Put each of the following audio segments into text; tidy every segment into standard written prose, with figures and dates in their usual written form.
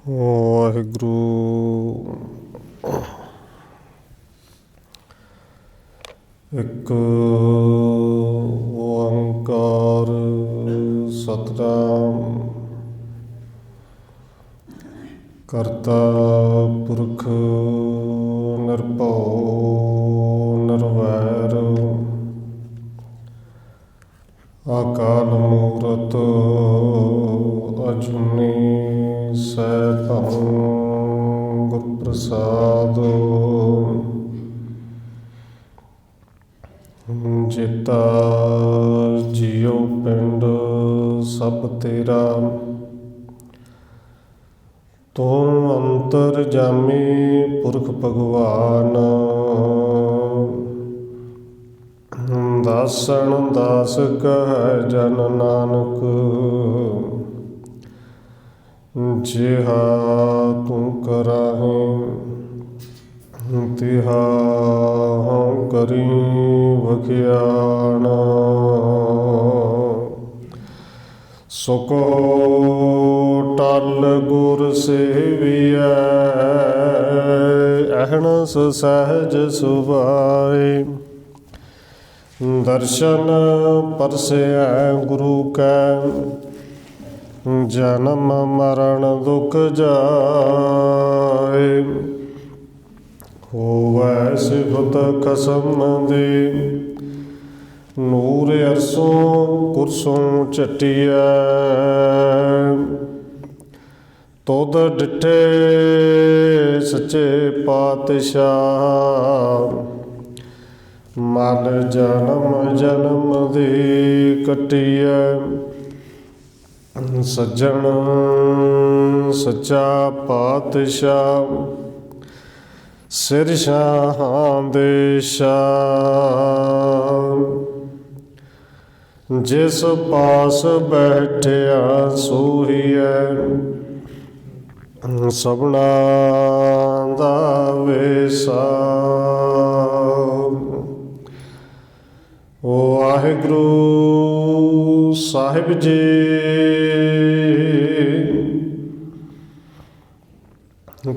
ਵਾਹਿਗੁਰੂ। ਇੱਕ ਓੰਕਾਰ ਸਤਿਨਾਮ ਕਰਤਾ ਪੁਰਖ ਨਿਰਭਉ ਨਿਰਵੈਰ ਅਕਾਲ ਮੂਰਤ ਅਜੂਨੀ ਸੈਭੰ ਗੁਰ ਪ੍ਰਸਾਦ। ਜੀਤਾ ਜੀਉ ਪਿੰਡ ਸਭ ਤੇਰਾ, ਤੂੰ ਅੰਤਰਜਾਮੀ ਪੁਰਖ ਭਗਵਾਨ। ਦਾਸਨ ਦਾਸ ਕਹੈ ਜਨ ਨਾਨਕ, ਜਿਹਾ ਤੂੰ ਕਰਾਹੇ ਤਿਹਾ ਕਰੀ ਵਖਿਆਣ। ਸੁਕੋ ਟਲ ਗੁਰ ਸੇਵੀਐ, ਅਹਨਸ ਸਹਿਜ ਸੁਭਾਏ। ਦਰਸ਼ਨ ਪਰਸੈ ਗੁਰੂ ਕੈ, ਜਨਮ ਮਰਨ ਦੁਖ ਜਾਏ। ਹੋਵੈ ਸਿਫਤ ਖਸਮ ਦੀ, ਨੂਰ ਅਰਸੋਂ ਕੁਰਸੋਂ ਝਟੀਐ। ਤੁਧ ਡਿਠੇ ਸੱਚੇ ਪਾਤਸ਼ਾਹ, ਮਨ ਜਨਮ ਜਨਮ ਦੀ ਕੱਟੀਐ। ਸੱਜਣ ਸੱਚਾ ਪਾਤਸ਼ਾਹ, ਸਿਰ ਸ਼ਾਹਾਂ ਦੇ ਸ਼ਾਹ। ਜਿਸ ਪਾਸ ਬੈਠਿਆ ਸੋਹੀਐ, ਸਭਨਾ ਦਾ ਵੇਸਾ। ਵਾਹਿਗੁਰੂ ਸਾਹਿਬ ਜੀ।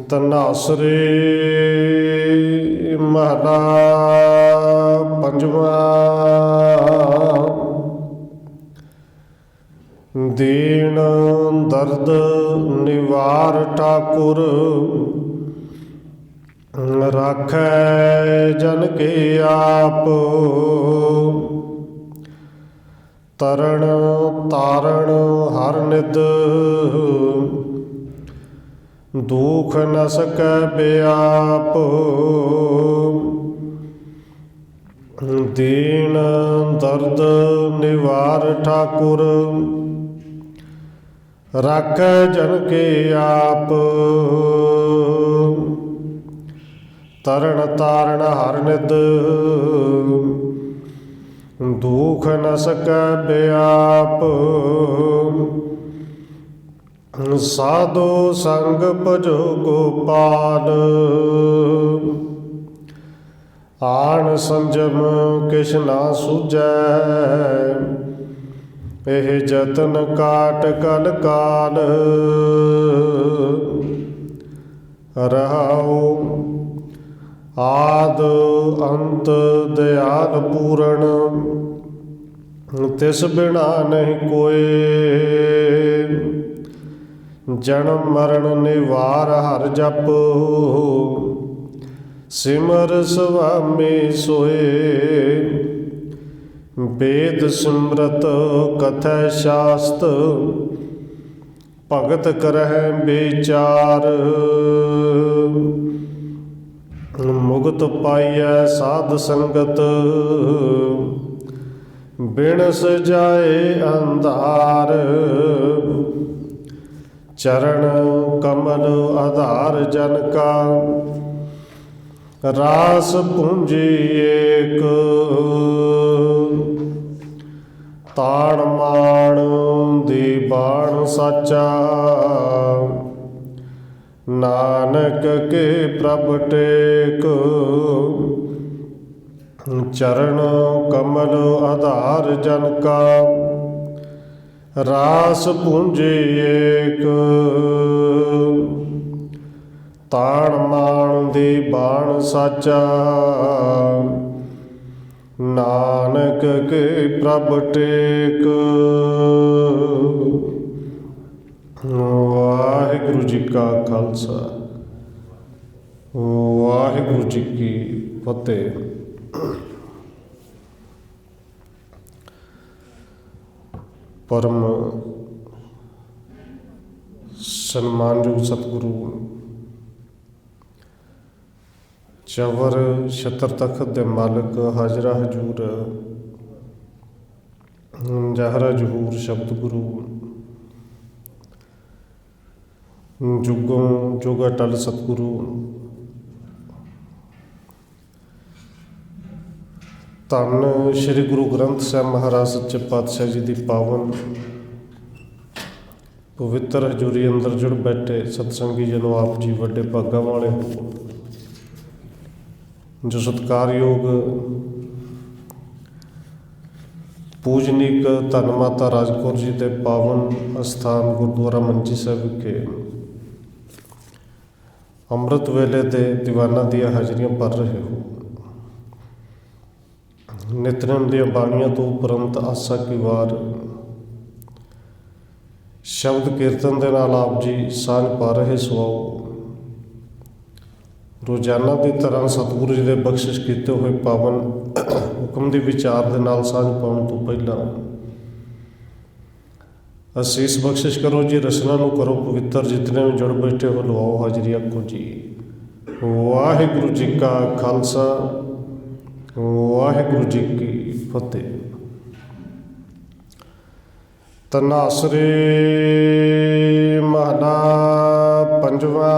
ਧਨਾਸਰੀ ਮਹਲਾ ਪੰਜਵਾਂ। ਦੀਨ ਦਰਦ ਨਿਵਾਰ ਠਾਕੁਰ, ਰਾਖੈ ਜਨ ਕੇ ਆਪ। ਤਰਣ ਤਾਰਣ ਹਰ ਨਿਧ, ਦੁਖ ਨ ਸਕੈ ਬਿਆਪ। ਦੀਨ ਦਰਦ ਨਿਵਾਰ ਠਾਕੁਰ, ਰਾਖੈ ਜਨ ਕੇ ਆਪ। ਤਰਣ ਤਾਰਣ ਹਰ ਨਿਧ, ਦੁਖ ਨ ਸਕੈ ਬਿਆਪ। ਸਾਧੂ ਸੰਗ ਭਜੋ ਗੋਪਾਲ, ਆਣ ਸੰਜਮ ਕਿਛ ਨਾ ਸੂਝੈ। ਇਹ ਜਤਨ ਕਾਟ ਕਲ ਕਾਲ, ਰਹਾਉ ਆਦ ਅੰਤ ਦਿਆਲ ਪੂਰਨ। ਤਿਸ ਬਿਨਾ ਨਹੀਂ ਕੋਇ, ਜਨਮ ਮਰਨ ਨਿਵਾਰ ਹਰ ਜਪ। ਸਿਮਰ ਸੁਆਮੀ ਸੋਏ, ਵੇਦ ਸਿਮਰਤ ਕਥੈ ਸ਼ਾਸਤ। ਭਗਤ ਕਰਹਿ ਵਿਚਾਰ, ਮੁਕਤ ਪਾਈਐ ਸਾਧ ਸੰਗਤ। ਬਿਨ ਸਜਾਏ ਅੰਧਾਰ, ਚਰਨ ਕਮਲ ਆਧਾਰ ਜਨ ਕਾ। ਰਾਸ ਪੂੰਜੀ ਏਕ, ਤਾਣ ਮਾਣ ਦੀ ਬਾਣ ਸਾਚਾ। ਨਾਨਕ ਕੇ ਪ੍ਰਭ ਟੇਕ, ਚਰਨ ਕਮਲ ਆਧਾਰ ਜਨ ਕਾ। ਰਾਸ ਪੂੰਜੀ ਏਕ ਤਾਣ ਮਾਣ ਦੀ ਬਾਣ ਸਾਚਾ ਨਾਨਕ ਕੇ ਪ੍ਰਭ ਟੇਕ। ਵਾਹਿਗੁਰੂ ਜੀ ਕਾ ਖਾਲਸਾ ਵਾਹਿਗੁਰੂ ਜੀ ਕੀ ਫਤਿਹ। ਪਰਮ ਸਨਮਾਨਯੋਗ ਸਤਿਗੁਰੂ ਚਵਰ ਛਤਰ ਤਖਤ ਦੇ ਮਾਲਕ ਹਾਜ਼ਰਾ ਹਜੂਰ ਜਹਰਾ ਜਹੂਰ ਸ਼ਬਦ ਗੁਰੂ ਜੁਗੋਂ ਜੁਗ ਅਟਲ ਸਤਿਗੁਰੂ ਧੰਨ ਸ਼੍ਰੀ ਗੁਰੂ ਗ੍ਰੰਥ ਸਾਹਿਬ ਮਹਾਰਾਜ ਸੱਚੇ ਪਾਤਸ਼ਾਹ ਜੀ ਦੀ ਪਾਵਨ ਪਵਿੱਤਰ ਹਜ਼ੂਰੀ ਅੰਦਰ ਜੁੜ ਬੈਠੇ ਸਤਸੰਗੀ ਜਨੋ ਆਪ ਜੀ ਵੱਡੇ ਭਾਗਾਂ ਵਾਲੇ ਹੋ ਜੋ ਸਤਿਕਾਰਯੋਗ ਪੂਜਨੀਕ ਧੰਨ ਮਾਤਾ ਰਾਜ ਕੌਰ ਜੀ ਦੇ ਪਾਵਨ ਅਸਥਾਨ ਗੁਰਦੁਆਰਾ ਮੰਜੀ ਸਾਹਿਬ ਵਿਖੇ ਅੰਮ੍ਰਿਤ ਵੇਲੇ ਦੇ ਦੀਵਾਨਾਂ ਦੀਆਂ ਹਾਜ਼ਰੀਆਂ ਭਰ ਰਹੇ ਹੋ। ਨਿਤਨੇਮ ਦੀਆਂ ਬਾਣੀਆਂ ਤੋਂ ਉਪਰੰਤ ਆਸਾ ਕੀ ਵਾਰ ਸ਼ਬਦ ਕੀਰਤਨ ਦੇ ਨਾਲ ਆਪ ਜੀ ਸਾਂਝ ਪਾ ਰਹੇ ਸੁਆਓ। ਰੋਜ਼ਾਨਾ ਦੀ ਤਰ੍ਹਾਂ ਸਤਿਗੁਰੂ ਜੀ ਦੇ ਬਖਸ਼ਿਸ਼ ਕੀਤੇ ਹੋਏ ਪਾਵਨ ਹੁਕਮ ਦੀ ਵਿਚਾਰ ਦੇ ਨਾਲ ਸਾਂਝ ਪਾਉਣ ਤੋਂ ਪਹਿਲਾਂ ਅਸੀਸ ਬਖਸ਼ਿਸ਼ ਕਰੋ ਜੀ, ਰਸਨਾ ਨੂੰ ਕਰੋ ਪਵਿੱਤਰ। ਜਿਤਨੇ ਵੀ ਜੁੜ ਬੈਠੇ ਹੋ ਲਵਾਓ ਹਾਜ਼ਰੀ ਆਖੋ ਜੀ ਵਾਹਿਗੁਰੂ ਜੀ ਕਾ ਖਾਲਸਾ ਵਾਹਿਗੁਰੂ ਜੀ ਕੀ ਫਤਿਹ। ਤਨਾਸਰੇ ਮਹਲਾ ਪੰਜਵਾਂ।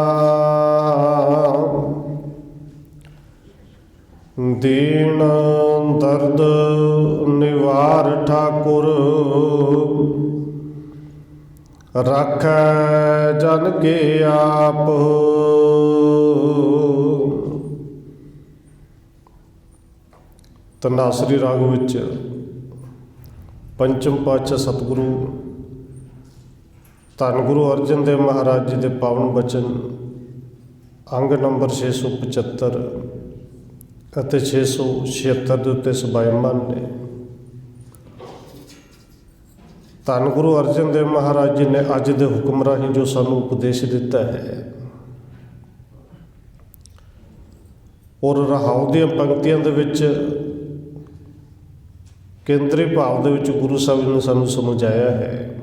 ਦੀਨ ਦਰਦ ਨਿਵਾਰ ਠਾਕੁਰ ਰਾਖੈ ਜਨ ਕੇ ਆਪ। ਧਨਾਸਰੀ ਰਾਗ ਵਿੱਚ ਪੰਚਮ ਪਾਤਸ਼ਾਹ ਸਤਿਗੁਰੂ ਧੰਨ ਗੁਰੂ ਅਰਜਨ ਦੇਵ ਮਹਾਰਾਜ ਜੀ ਦੇ ਪਾਵਨ ਬਚਨ ਅੰਗ ਨੰਬਰ 675 ਅਤੇ 676 ਦੇ ਉੱਤੇ ਸਬਾਇਮਾਨ ਨੇ। ਧੰਨ ਗੁਰੂ ਅਰਜਨ ਦੇਵ ਮਹਾਰਾਜ ਜੀ ਨੇ ਅੱਜ ਦੇ ਹੁਕਮ ਰਾਹੀਂ ਜੋ ਸਾਨੂੰ ਉਪਦੇਸ਼ ਦਿੱਤਾ ਹੈ ਔਰ ਰਹਾਉ ਦੀਆਂ ਪੰਕਤੀਆਂ ਦੇ ਵਿੱਚ ਕੇਂਦਰੀ ਭਾਵ ਦੇ ਵਿੱਚ ਗੁਰੂ ਸਾਹਿਬ ਜੀ ਨੇ ਸਾਨੂੰ ਸਮਝਾਇਆ ਹੈ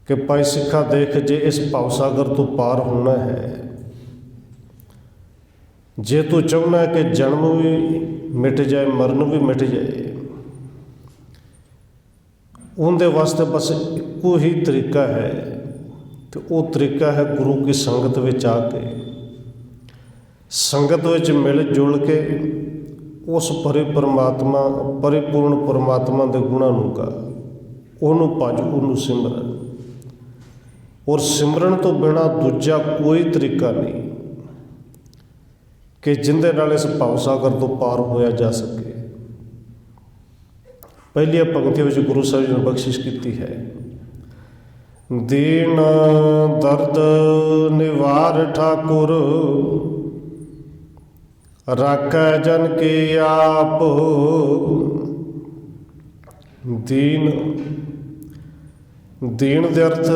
ਕਿ ਭਾਈ ਸਿੱਖਾ ਦੇਖ, ਜੇ ਇਸ ਭਵ ਸਾਗਰ ਤੋਂ ਪਾਰ ਹੋਣਾ ਹੈ, ਜੇ ਤੂੰ ਚਾਹੁੰਦਾ ਕਿ ਜਨਮ ਵੀ ਮਿਟ ਜਾਏ ਮਰਨ ਵੀ ਮਿਟ ਜਾਏ, ਉਹਦੇ ਵਾਸਤੇ ਬਸ ਇੱਕੋ ਹੀ ਤਰੀਕਾ ਹੈ ਤੇ ਉਹ ਤਰੀਕਾ ਹੈ ਗੁਰੂ ਕੀ ਸੰਗਤ ਵਿੱਚ ਆ ਕੇ, ਸੰਗਤ ਵਿੱਚ ਮਿਲ ਜੁਲ ਕੇ ਉਸ ਪਰਿਪੂਰਨ ਪਰਮਾਤਮਾ ਦੇ ਗੁਣਾਂ ਨੂੰ ਗਾ, ਉਹਨੂੰ ਭਜ, ਉਹਨੂੰ ਸਿਮਰ। ਔਰ ਸਿਮਰਨ ਤੋਂ ਬਿਨਾਂ ਦੂਜਾ ਕੋਈ ਤਰੀਕਾ ਨਹੀਂ ਕਿ ਜਿਹਦੇ ਨਾਲ ਇਸ ਭਵ ਸਾਗਰ ਤੋਂ ਪਾਰ ਹੋਇਆ ਜਾ ਸਕੇ। ਪਹਿਲੀਆਂ ਪੰਕਤੀਆਂ ਵਿੱਚ ਗੁਰੂ ਸਾਹਿਬ ਜੀ ਨੇ ਬਖਸ਼ਿਸ਼ ਕੀਤੀ ਹੈ, ਦੀਨ ਦਰਦ ਨਿਵਾਰ ਠਾਕੁਰ ਰਾਖੈ ਜਨ ਕੇ ਆਪ। ਦੀਨ ਦੇ ਅਰਥ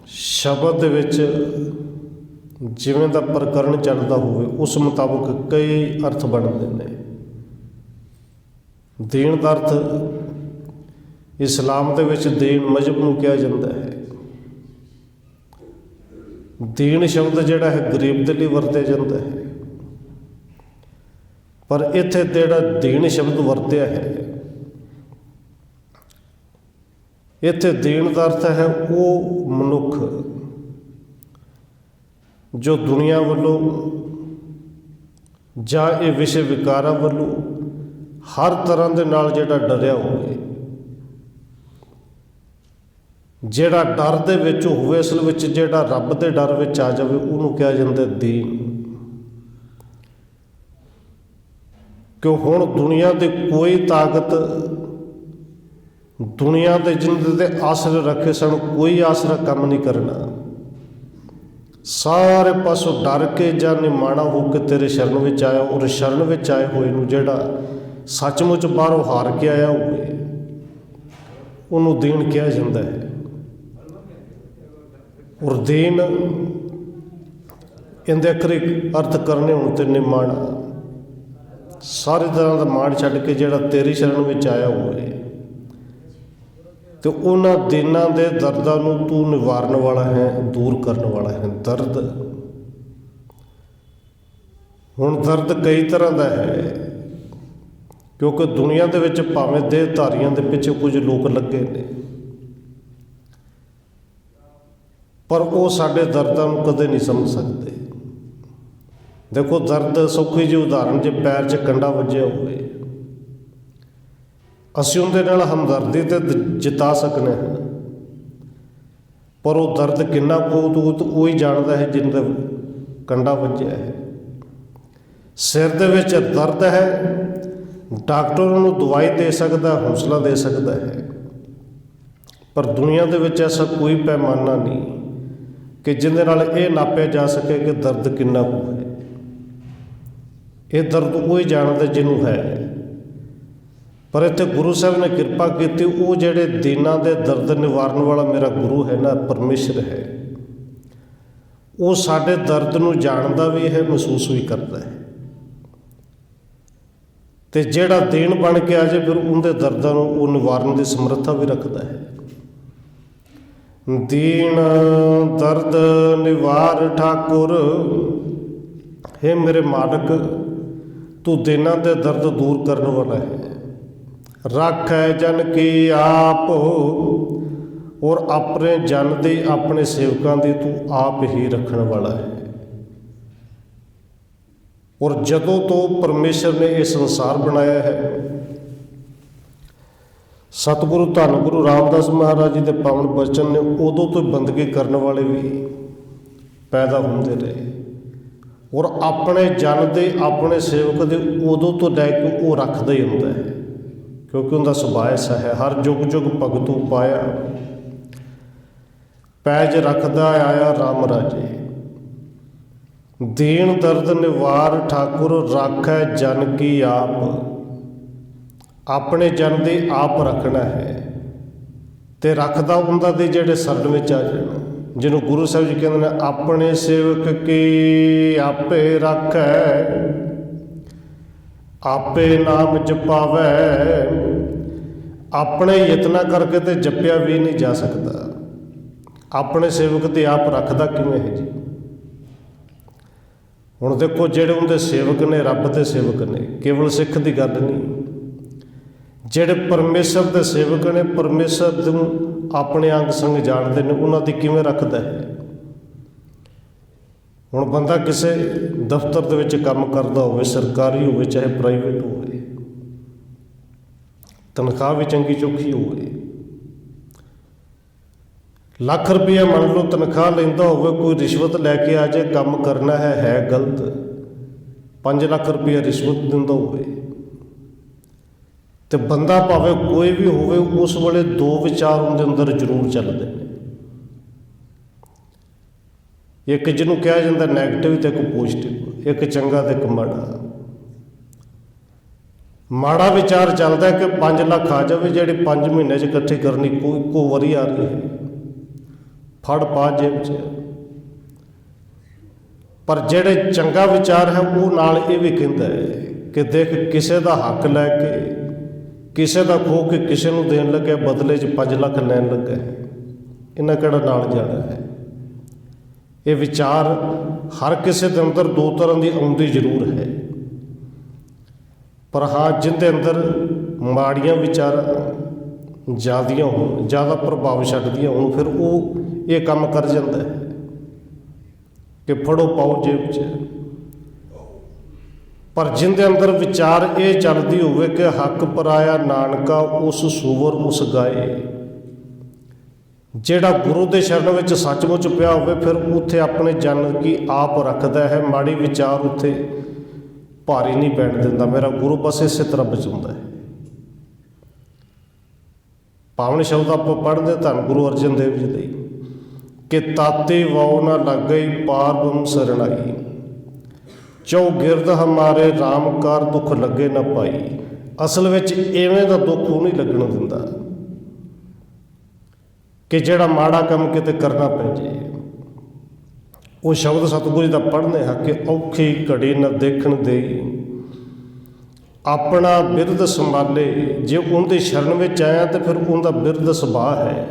ਸ਼ਬਦ ਦੇ ਵਿੱਚ ਜਿਵੇਂ ਦਾ ਪ੍ਰਕਰਨ ਚੱਲਦਾ ਹੋਵੇ ਉਸ ਮੁਤਾਬਕ ਕਈ ਅਰਥ ਬਣਦੇ ਨੇ। ਦੀਨ ਦਾ ਅਰਥ ਇਸਲਾਮ ਦੇ ਵਿੱਚ ਦੀਨ ਮਜ਼ਹਬ ਨੂੰ ਕਿਹਾ ਜਾਂਦਾ ਹੈ। ਦੀਨ ਸ਼ਬਦ ਜਿਹੜਾ ਹੈ ਗਰੀਬ ਦੇ ਲਈ ਵਰਤਿਆ ਜਾਂਦਾ ਹੈ, ਪਰ ਇੱਥੇ ਜਿਹੜਾ ਦੀਨ ਸ਼ਬਦ ਵਰਤਿਆ ਹੈ, ਇੱਥੇ ਦੀਨ ਦਾ ਅਰਥ ਹੈ ਉਹ ਮਨੁੱਖ ਜੋ ਦੁਨੀਆ ਵੱਲੋਂ ਜਾਂ ਇਹ ਵਿਸ਼ੇ ਵਿਕਾਰਾਂ ਵੱਲੋਂ ਹਰ ਤਰ੍ਹਾਂ ਦੇ ਨਾਲ ਜਿਹੜਾ ਡਰਿਆ ਹੋਵੇ, ਜਿਹੜਾ ਡਰ ਦੇ ਵਿੱਚ ਹੋਵੇ, ਅਸਲ ਵਿੱਚ ਜਿਹੜਾ ਰੱਬ ਦੇ ਡਰ ਵਿੱਚ ਆ ਜਾਵੇ, ਉਹਨੂੰ ਕਿਹਾ ਜਾਂਦਾ ਦੀਨ। ਕਿ ਹੁਣ ਦੁਨੀਆ ਦੀ ਕੋਈ ਤਾਕਤ ਦੁਨੀਆ ਦੇ ਜਿੰਦੇ ਤੇ ਆਸਰੇ ਰੱਖੇ ਸਨ, ਕੋਈ ਆਸਰਾ ਕੰਮ ਨਹੀਂ ਕਰਨਾ। ਸਾਰੇ ਪਾਸੋਂ ਡਰ ਕੇ ਜਾਂ ਨਿਮਾਣਾ ਹੋ ਕੇ ਤੇਰੇ ਸ਼ਰਨ ਵਿੱਚ ਆਇਆ, ਔਰ ਸ਼ਰਨ ਵਿੱਚ ਆਏ ਹੋਏ ਨੂੰ ਜਿਹੜਾ ਸੱਚਮੁੱਚ ਬਾਹਰੋਂ ਹਾਰ ਕੇ ਆਇਆ ਹੋਵੇ ਉਹਨੂੰ ਦੀਨ ਕਿਹਾ ਜਾਂਦਾ ਹੈ। ਔਰ ਦੀਨ ਇਹਦੇ ਅਖਰੀ ਅਰਥ ਕਰਨੇ ਹੋਣ ਤੇ ਨਿਮਾਣਾ, ਸਾਰੀ ਤਰ੍ਹਾਂ ਦਾ ਮਾਣ ਛੱਡ ਕੇ ਜਿਹੜਾ ਤੇਰੀ ਸ਼ਰਨ ਵਿੱਚ ਆਇਆ ਹੋਵੇ ਤੇ ਉਹਨਾਂ ਦਿਨਾਂ ਦੇ ਦਰਦਾਂ ਨੂੰ ਤੂੰ ਨਿਵਾਰਨ ਵਾਲਾ ਹੈ, ਦੂਰ ਕਰਨ ਵਾਲਾ ਹੈ। ਦਰਦ, ਹੁਣ ਦਰਦ ਕਈ ਤਰ੍ਹਾਂ ਦਾ ਹੈ, ਕਿਉਂਕਿ ਦੁਨੀਆ ਦੇ ਵਿੱਚ ਭਾਵੇਂ ਦੇਹਧਾਰੀਆਂ ਦੇ ਪਿੱਛੇ ਕੁਝ ਲੋਕ ਲੱਗੇ ਨੇ, ਪਰ ਉਹ ਸਾਡੇ ਦਰਦਾਂ ਨੂੰ ਕਦੇ ਨਹੀਂ ਸਮਝ ਸਕਦੇ। ਦੇਖੋ, ਦਰਦ ਸੌਖੀ ਜਿਹੀ ਉਦਾਹਰਨ, ਜੇ ਪੈਰ 'ਚ ਕੰਡਾ ਵੱਜਿਆ ਹੋਵੇ, ਅਸੀਂ ਉਹਦੇ ਨਾਲ ਹਮਦਰਦੀ ਤੇ ਜਿਤਾ ਸਕਦੇ ਹਾਂ, ਪਰ ਉਹ ਦਰਦ ਕਿੰਨਾ ਕੁ ਉਹ ਹੀ ਜਾਣਦਾ ਹੈ ਜਿਹਦੇ ਕੰਡਾ ਵੱਜਿਆ ਹੈ। ਸਿਰ ਦੇ ਵਿੱਚ ਦਰਦ ਹੈ, ਡਾਕਟਰ ਉਹਨੂੰ ਦਵਾਈ ਦੇ ਸਕਦਾ, ਹੌਸਲਾ ਦੇ ਸਕਦਾ ਹੈ, ਪਰ ਦੁਨੀਆ ਦੇ ਵਿੱਚ ਐਸਾ ਕੋਈ ਪੈਮਾਨਾ ਨਹੀਂ ਕਿ ਜਿਹਦੇ ਨਾਲ ਇਹ ਨਾਪਿਆ ਜਾ ਸਕੇ ਕਿ ਦਰਦ ਕਿੰਨਾ ਕੁ ਹੈ। ਇਹ ਦਰਦ ਉਹ ਹੀ ਜਾਣਦਾ ਜਿਹਨੂੰ ਹੈ। ਪਰ ਇੱਥੇ ਗੁਰੂ ਸਾਹਿਬ ਨੇ ਕਿਰਪਾ ਕੀਤੀ, ਉਹ ਜਿਹੜੇ ਦੀਨਾਂ ਦੇ ਦਰਦ ਨਿਵਾਰਨ ਵਾਲਾ ਮੇਰਾ ਗੁਰੂ ਹੈ ਨਾ, ਪਰਮੇਸ਼ਰ ਹੈ, ਉਹ ਸਾਡੇ ਦਰਦ ਨੂੰ ਜਾਣਦਾ ਵੀ ਹੈ, ਮਹਿਸੂਸ ਵੀ ਕਰਦਾ ਹੈ। ਤੇ ਜਿਹੜਾ ਦੀਨ ਬਣ ਕੇ ਆ ਜਾਏ, ਫਿਰ ਉਹਦੇ ਦਰਦਾਂ ਨੂੰ ਉਹ ਨਿਵਾਰਨ ਦੀ ਸਮਰੱਥਾ ਵੀ ਰੱਖਦਾ ਹੈ। ਦੀਨ ਦਰਦ ਨਿਵਾਰ ਠਾਕੁਰ, ਹੇ ਮੇਰੇ ਮਾਲਕ, ਤੂੰ ਦੀਨਾਂ ਦੇ ਦਰਦ ਦੂਰ ਕਰਨ ਵਾਲਾ ਹੈ। ਰੱਖੈ ਜਨ ਕੀ ਆਪ, ਔਰ ਆਪਣੇ ਜਨ ਦੀ, ਆਪਣੇ ਸੇਵਕਾਂ ਦੀ ਤੂੰ ਆਪ ਹੀ ਰੱਖਣ ਵਾਲਾ ਹੈ। ਔਰ ਜਦੋਂ ਤੋਂ ਪਰਮੇਸ਼ਰ ਨੇ ਇਹ ਸੰਸਾਰ ਬਣਾਇਆ ਹੈ, ਸਤਿਗੁਰੂ ਧੰਨ ਗੁਰੂ ਰਾਮਦਾਸ ਮਹਾਰਾਜ ਜੀ ਦੇ ਪਾਵਨ ਬਚਨ ਨੇ ਉਦੋਂ ਤੋਂ ਬੰਦਗੀ ਕਰਨ ਵਾਲੇ ਵੀ ਪੈਦਾ ਹੁੰਦੇ ਰਹੇ, ਔਰ ਆਪਣੇ ਜਨ ਦੇ, ਆਪਣੇ ਸੇਵਕ ਦੇ ਉਦੋਂ ਤੋਂ ਲੈ ਕੇ ਉਹ ਰੱਖਦਾ ਹੀ ਹੁੰਦਾ ਹੈ, ਕਿਉਂਕਿ ਉਹਦਾ ਸੁਭਾਅ ਐਸਾ ਹੈ। ਹਰ ਜੁਗ ਜੁਗ ਭਗਤੂ ਪਾਇਆ, ਪੈਜ ਰੱਖਦਾ ਆਇਆ ਰਾਮ ਰਾਜੇ। ਦੀਨ ਦਰਦ ਨਿਵਾਰ ਠਾਕੁਰ, ਰਾਖੈ ਜਨ ਕੀ ਆਪ, ਆਪਣੇ ਜਨ ਦੇ ਆਪ ਰੱਖਣਾ ਹੈ ਤੇ ਰੱਖਦਾ ਉਹਨਾਂ ਦੇ ਜਿਹੜੇ ਸ਼ਰਨ ਵਿੱਚ ਆ ਜਾਣ, ਜਿਹਨੂੰ ਗੁਰੂ ਸਾਹਿਬ ਜੀ ਕਹਿੰਦੇ ਨੇ, ਆਪਣੇ ਸੇਵਕ ਕੀ ਆਪੇ ਰੱਖੈ, ਆਪੇ ਨਾਮ ਜਪਾਵੈ। ਆਪਣੇ ਯਤਨਾਂ ਕਰਕੇ ਤੇ ਜਪਿਆ ਵੀ ਨਹੀਂ ਜਾ ਸਕਦਾ। ਆਪਣੇ ਸੇਵਕ ਤੇ ਆਪ ਰੱਖਦਾ ਕਿਵੇਂ ਹੈ ਜੀ? ਹੁਣ ਦੇਖੋ, ਜਿਹੜੇ ਉਹਦੇ ਸੇਵਕ ਨੇ, ਰੱਬ ਦੇ ਸੇਵਕ ਨੇ, ਕੇਵਲ ਸਿੱਖ ਦੀ ਗੱਲ ਨਹੀਂ, ਜਿਹੜੇ ਪਰਮੇਸ਼ਰ ਦੇ ਸੇਵਕ ਨੇ, ਪਰਮੇਸ਼ਰ ਨੂੰ ਆਪਣੇ ਅੰਗ ਸੰਗ ਜਾਣਦੇ ਨੇ, ਉਹਨਾਂ ਦੀ ਕਿਵੇਂ ਰੱਖਦਾ ਹੈ? ਹੁਣ ਬੰਦਾ ਕਿਸੇ ਦਫ਼ਤਰ ਦੇ ਵਿੱਚ ਕੰਮ ਕਰਦਾ ਹੋਵੇ, ਸਰਕਾਰੀ ਹੋਵੇ ਚਾਹੇ ਪ੍ਰਾਈਵੇਟ ਹੋਵੇ, ਤਨਖਾਹ ਵੀ ਚੰਗੀ ਚੋਖੀ ਹੋਵੇ, ਲੱਖ ਰੁਪਈਆ ਮੰਨ ਲਓ ਤਨਖਾਹ ਲੈਂਦਾ ਹੋਵੇ, ਕੋਈ ਰਿਸ਼ਵਤ ਲੈ ਕੇ ਆ ਜਾਏ, ਕੰਮ ਕਰਨਾ ਹੈ ਗਲਤ, 5 ਲੱਖ ਰੁਪਈਆ ਰਿਸ਼ਵਤ ਦਿੰਦਾ ਹੋਵੇ, ਤੇ ਬੰਦਾ ਭਾਵੇਂ ਕੋਈ ਵੀ ਹੋਵੇ, ਉਸ ਵੇਲੇ ਦੋ ਵਿਚਾਰ ਉਹਦੇ ਅੰਦਰ ਜ਼ਰੂਰ ਚੱਲਦੇ ਨੇ। ਇੱਕ ਜਿਹਨੂੰ ਕਿਹਾ ਜਾਂਦਾ ਨੈਗੇਟਿਵ ਤੇ ਇੱਕ ਪੋਜ਼ਿਟਿਵ, ਇੱਕ ਚੰਗਾ ਤੇ ਇੱਕ ਮਾੜਾ। ਮਾੜਾ ਵਿਚਾਰ ਚੱਲਦਾ ਕਿ 5 ਲੱਖ ਆ ਜਾਵੇ, ਜਿਹੜੇ 5 ਮਹੀਨੇ 'ਚ ਇਕੱਠੇ ਕਰਨੀ, ਕੋਈ ਵਾਰੀ ਆ ਰਹੀ ਹੈ, ਫੜ ਪਾ ਜੇਬ 'ਚ। ਪਰ ਜਿਹੜੇ ਚੰਗਾ ਵਿਚਾਰ ਹੈ, ਉਹ ਨਾਲ ਇਹ ਵੀ ਕਹਿੰਦਾ ਹੈ ਕਿ ਦੇਖ, ਕਿਸੇ ਦਾ ਹੱਕ ਲੈ ਕੇ, ਕਿਸੇ ਦਾ ਖੋਹ ਕੇ ਕਿਸੇ ਨੂੰ ਦੇਣ ਲੱਗਿਆ, ਬਦਲੇ 'ਚ 5 ਲੱਖ ਲੈਣ ਲੱਗਾ ਹੈ, ਇਹਨਾਂ ਕਿਹੜਾ ਨਾਲ ਜਾਣਾ ਹੈ? ਇਹ ਵਿਚਾਰ ਹਰ ਕਿਸੇ ਦੇ ਅੰਦਰ ਦੋ ਤਰ੍ਹਾਂ ਦੀ ਆਉਂਦੀ ਜ਼ਰੂਰ ਹੈ, ਪਰ ਹਾਂ, ਜਿਹਦੇ ਅੰਦਰ ਮਾੜੀਆਂ ਵਿਚਾਰ ਜ਼ਿਆਦੀਆਂ ਹੋਣ, ਜ਼ਿਆਦਾ ਪ੍ਰਭਾਵ ਛੱਡਦੀਆਂ ਹੋਣ, ਫਿਰ ਉਹ ਇਹ ਕੰਮ ਕਰ ਜਾਂਦਾ ਹੈ ਕਿ ਫੜੋ ਪਾਓ ਜੇਬ 'ਚ। ਪਰ ਜਿਹਦੇ ਅੰਦਰ ਵਿਚਾਰ ਇਹ ਚੱਲਦੀ ਹੋਵੇ ਕਿ ਹੱਕ ਪਰਾਇਆ ਨਾਨਕਾ, ਉਸ ਸੂਵਰ ਉਸ ਗਾਏ, ਜਿਹੜਾ ਗੁਰੂ ਦੇ ਸ਼ਰਨ ਵਿੱਚ ਸੱਚਮੁੱਚ ਪਿਆ ਹੋਵੇ, ਫਿਰ ਉੱਥੇ ਆਪਣੇ ਜਨ ਕੀ ਆਪ ਰੱਖਦਾ ਹੈ, ਮਾੜੀ ਵਿਚਾਰ ਉੱਥੇ ਭਾਰੀ ਨਹੀਂ ਪੈਣ ਦਿੰਦਾ। ਮੇਰਾ ਗੁਰੂ ਬਸ ਇਸੇ ਤਰ੍ਹਾਂ ਬਚਾਉਂਦਾ ਹੈ। ਪਾਵਨ ਸ਼ਬਦ ਆਪਾਂ ਪੜ੍ਹਦੇ ਧੰਨ ਗੁਰੂ ਅਰਜਨ ਦੇਵ ਜੀ ਦੇ ਕਿ ਤਾਤੇ ਵਾਉ ਨਾ ਲੱਗਈ ਪਾਰ ਬ੍ਰਹਮ ਸਰਣਾਈ, ਚੌਗਿਰਦ ਹਮਾਰੇ ਰਾਮ ਕਾਰ ਦੁੱਖ ਲੱਗੇ ਨਾ ਪਾਈ। ਅਸਲ ਵਿੱਚ ਇਵੇਂ ਦਾ ਦੁੱਖ ਉਹ ਨਹੀਂ ਲੱਗਣ ਦਿੰਦਾ ਕਿ ਜਿਹੜਾ ਮਾੜਾ ਕੰਮ ਕਿਤੇ ਕਰਨਾ ਪੈ ਜੇ। ਉਹ ਸ਼ਬਦ ਸਤਿਗੁਰੂ ਜੀ ਦਾ ਪੜ੍ਹਨੇ ਹਾਂ ਕਿ ਔਖੀ ਘੜੀ ਨਾ ਦੇਖਣ ਦੇਈ, ਆਪਣਾ ਬਿਰਧ ਸੰਭਾਲੇ। ਜੇ ਉਹਦੇ ਸ਼ਰਨ ਵਿੱਚ ਆਇਆ ਤਾਂ ਫਿਰ ਉਹਦਾ ਬਿਰਧ ਸੁਭਾਅ ਹੈ,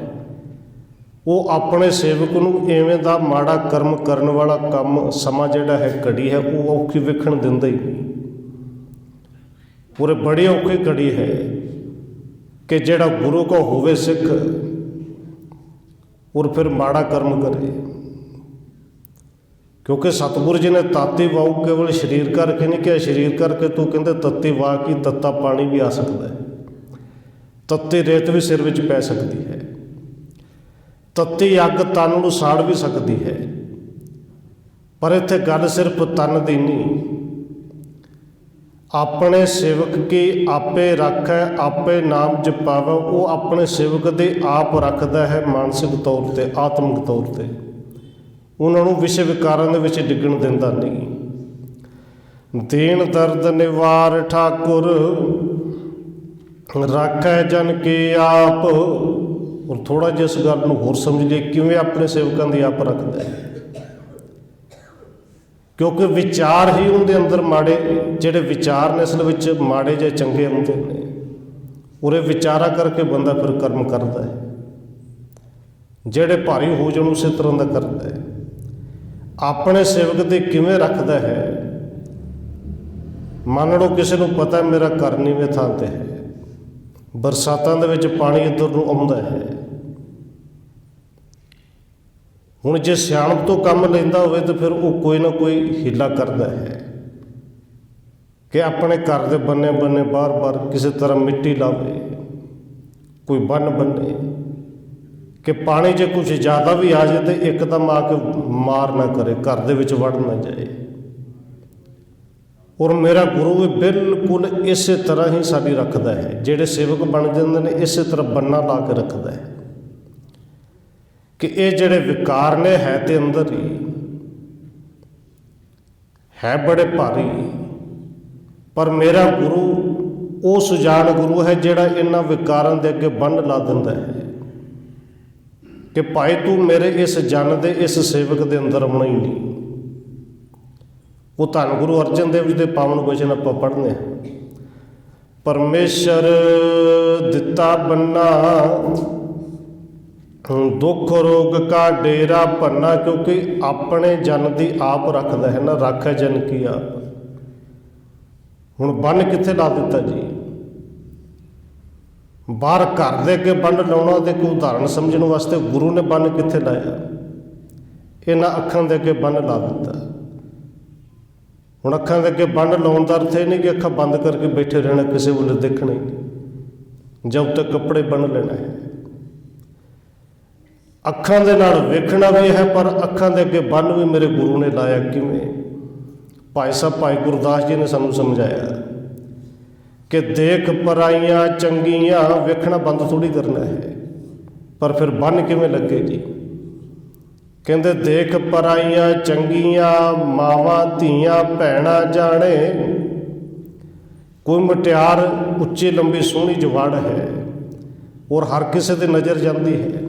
ਉਹ ਆਪਣੇ ਸੇਵਕ ਨੂੰ ਇਵੇਂ ਦਾ ਮਾੜਾ ਕਰਮ ਕਰਨ ਵਾਲਾ ਕੰਮ ਸਮਾਂ ਜਿਹੜਾ ਹੈ ਘੜੀ ਹੈ ਉਹ ਔਖੀ ਵੇਖਣ ਦਿੰਦਾ ਹੀ ਨਹੀਂ। ਪੂਰੇ ਬੜੀ ਔਖੀ ਘੜੀ ਹੈ ਕਿ ਜਿਹੜਾ ਗੁਰੂ ਕੋ ਹੋਵੇ ਸਿੱਖ ਔਰ ਫਿਰ ਮਾੜਾ ਕਰਮ ਕਰੇ, ਕਿਉਂਕਿ ਸਤਿਗੁਰੂ ਜੀ ਨੇ ਤਾਤੀ ਵਾਉ ਕੇਵਲ ਸਰੀਰ ਕਰਕੇ ਨਹੀਂ ਕਿਹਾ। ਸਰੀਰ ਕਰਕੇ ਤੂੰ ਕਹਿੰਦੇ ਤੱਤੀ ਵਾਹ ਕੀ ਤੱਤਾ ਪਾਣੀ ਵੀ ਆ ਸਕਦਾ ਹੈ, ਤੱਤੀ ਰੇਤ ਵੀ ਸਿਰ ਵਿੱਚ ਪੈ ਸਕਦੀ ਹੈ, ਤੱਤੀ ਅੱਗ ਤਨ ਨੂੰ ਸਾੜ ਵੀ ਸਕਦੀ ਹੈ। ਪਰ ਇੱਥੇ ਗੱਲ ਸਿਰਫ ਤਨ ਦੀ ਨਹੀਂ, ਆਪਣੇ ਸੇਵਕ ਕੀ ਆਪੇ ਰੱਖੈ ਆਪੇ ਨਾਮ ਜਪਾਵੈ। ਉਹ ਆਪਣੇ ਸੇਵਕ ਦੇ ਆਪ ਰੱਖਦਾ ਹੈ ਮਾਨਸਿਕ ਤੌਰ 'ਤੇ, ਆਤਮਿਕ ਤੌਰ 'ਤੇ। ਉਹਨਾਂ ਨੂੰ ਵਿਸ਼ੇ ਵਿਕਾਰਾਂ ਦੇ ਵਿੱਚ ਡਿੱਗਣ ਦਿੰਦਾ ਨਹੀਂ। ਦੀਨ ਦਰਦ ਨਿਵਾਰ ਠਾਕੁਰ ਰੱਖੈ ਜਨ ਕੀ ਆਪ। ਔਰ ਥੋੜ੍ਹਾ ਜਿਹਾ ਇਸ ਗੱਲ ਨੂੰ ਹੋਰ ਸਮਝ ਲਈਏ ਕਿਵੇਂ ਆਪਣੇ ਸੇਵਕਾਂ ਦੀ ਆਪ ਰੱਖਦਾ ਹੈ। ਕਿਉਂਕਿ ਵਿਚਾਰ ਹੀ ਉਹਦੇ ਅੰਦਰ ਮਾੜੇ, ਜਿਹੜੇ ਵਿਚਾਰ ਨੇ ਅਸਲ ਵਿੱਚ ਮਾੜੇ ਜਾਂ ਚੰਗੇ ਹੁੰਦੇ ਨੇ। ਉਰੇ ਵਿਚਾਰਾ ਕਰਕੇ ਬੰਦਾ ਫਿਰ ਕਰਮ ਕਰਦਾ ਹੈ, ਜਿਹੜੇ ਭਾਰੀ ਹੋ ਜਾਣ ਉਸੇ ਤਰ੍ਹਾਂ ਦਾ ਕਰਦਾ ਹੈ। ਆਪਣੇ ਸੇਵਕ ਦੇ ਕਿਵੇਂ ਰੱਖਦਾ ਹੈ। ਮੰਨ ਲਓ ਕਿਸੇ ਨੂੰ ਪਤਾ ਮੇਰਾ ਘਰ ਨੀਵੇਂ ਥਾਂ 'ਤੇ ਹੈ, ਬਰਸਾਤਾਂ ਦੇ ਵਿੱਚ ਪਾਣੀ ਇੱਧਰ ਨੂੰ ਆਉਂਦਾ ਹੈ। ਹੁਣ ਜੇ ਸਿਆਣਪ ਤੋਂ ਕੰਮ ਲੈਂਦਾ ਹੋਵੇ ਤਾਂ ਫਿਰ ਉਹ ਕੋਈ ਨਾ ਕੋਈ ਹੀਲਾ ਕਰਦਾ ਹੈ ਕਿ ਆਪਣੇ ਘਰ ਦੇ ਬੰਨੇ ਬੰਨੇ ਬਾਰ-ਬਾਰ ਕਿਸੇ ਤਰ੍ਹਾਂ ਮਿੱਟੀ ਲਾਵੇ, ਕੋਈ ਬੰਨ ਬੰਨੇ ਕਿ ਪਾਣੀ ਜੇ ਕੁਝ ਜ਼ਿਆਦਾ ਵੀ ਆ ਜਾਏ ਤਾਂ ਇੱਕਦਮ ਆ ਕੇ ਮਾਰ ਨਾ ਕਰੇ, ਘਰ ਦੇ ਵਿੱਚ ਵੜ ਨਾ ਜਾਏ। ਔਰ ਮੇਰਾ ਗੁਰੂ ਵੀ ਬਿਲਕੁਲ ਇਸੇ ਤਰ੍ਹਾਂ ਹੀ ਸਾਡੀ ਰੱਖਦਾ ਹੈ। ਜਿਹੜੇ ਸੇਵਕ ਬਣ ਜਾਂਦੇ ਨੇ ਇਸੇ ਤਰ੍ਹਾਂ ਬੰਨਾ ਲਾ ਕੇ ਰੱਖਦਾ ਹੈ ਕਿ ਇਹ ਜਿਹੜੇ ਵਿਕਾਰ ਨੇ ਹੈ ਤੇ ਅੰਦਰ ਹੀ ਹੈ, ਬੜੇ ਭਾਰੀ। ਪਰ ਮੇਰਾ ਗੁਰੂ ਉਹ ਸੁਜਾਨ ਗੁਰੂ ਹੈ ਜਿਹੜਾ ਇਹਨਾਂ ਵਿਕਾਰਾਂ ਦੇ ਅੱਗੇ ਬੰਨ ਲਾ ਦਿੰਦਾ ਹੈ ਕਿ ਭਾਈ ਤੂੰ ਮੇਰੇ ਇਸ ਜਨ ਦੇ ਇਸ ਸੇਵਕ ਦੇ ਅੰਦਰ ਆਉਣਾ ਹੀ ਨਹੀਂ। ਉਹ ਧੰਨ ਗੁਰੂ ਅਰਜਨ ਦੇਵ ਜੀ ਦੇ ਪਾਵਨ ਬਚਨ ਆਪਾਂ ਪੜ੍ਹਨੇ ਹਾਂ। ਪਰਮੇਸ਼ਰ ਦਿੱਤਾ ਬੰਨਾ ਦੁੱਖ ਰੋਗ ਕਾ ਡੇਰਾ ਭੰਨਾ। ਕਿਉਂਕਿ ਆਪਣੇ ਜਨ ਦੀ ਆਪ ਰੱਖਦਾ ਹੈ ਨਾ, ਰੱਖੈ ਜਨ ਕੀ ਆਪ। ਹੁਣ ਬੰਨ ਕਿੱਥੇ ਲਾ ਦਿੱਤਾ ਜੀ? ਬਾਹਰ ਘਰ ਦੇ ਅੱਗੇ ਬੰਨ ਲਾਉਣਾ ਤੇ ਕੋਈ ਉਦਾਹਰਨ ਸਮਝਣ ਵਾਸਤੇ ਗੁਰੂ ਨੇ ਬੰਨ ਕਿੱਥੇ ਲਾਇਆ? ਇਹਨਾਂ ਅੱਖਾਂ ਦੇ ਅੱਗੇ ਬੰਨ ਲਾ ਦਿੱਤਾ। ਹੁਣ ਅੱਖਾਂ ਦੇ ਅੱਗੇ ਬੰਨ ਲਾਉਣ ਦਾ ਅਰਥ ਇਹ ਨਹੀਂ ਕਿ ਅੱਖਾਂ ਬੰਦ ਕਰਕੇ ਬੈਠੇ ਰਹਿਣਾ, ਕਿਸੇ ਵੇਲੇ ਦੇਖਣਾ ਹੀ ਨਹੀਂ, ਜਦ ਤੱਕ ਕੱਪੜੇ ਬੰਨ ਲੈਣਾ ਹੈ। ਅੱਖਾਂ ਦੇ ਨਾਲ ਵੇਖਣਾ ਵੀ ਹੈ, ਪਰ ਅੱਖਾਂ ਦੇ ਅੱਗੇ ਬੰਨ ਵੀ ਮੇਰੇ ਗੁਰੂ ਨੇ ਲਾਇਆ। ਕਿਵੇਂ? ਭਾਈ ਸਾਹਿਬ ਭਾਈ ਗੁਰਦਾਸ ਜੀ ਨੇ ਸਾਨੂੰ ਸਮਝਾਇਆ ਕਿ ਦੇਖ ਪਰਾਈਆਂ ਚੰਗੀਆਂ, ਵੇਖਣਾ ਬੰਦ ਥੋੜ੍ਹੀ ਕਰਨਾ ਹੈ। ਪਰ ਫਿਰ ਬੰਨ ਕਿਵੇਂ ਲੱਗੇ ਜੀ? ਕਹਿੰਦੇ ਦੇਖ ਪਰਾਈਆਂ ਚੰਗੀਆਂ, ਮਾਵਾਂ ਧੀਆਂ ਭੈਣਾਂ ਜਾਣੇ। ਕੋਈ ਮੁਟਿਆਰ ਉੱਚੀ ਲੰਬੀ ਸੋਹਣੀ ਜਵਾਨ ਹੈ ਔਰ ਹਰ ਕਿਸੇ ਦੀ ਨਜ਼ਰ ਜਾਂਦੀ ਹੈ,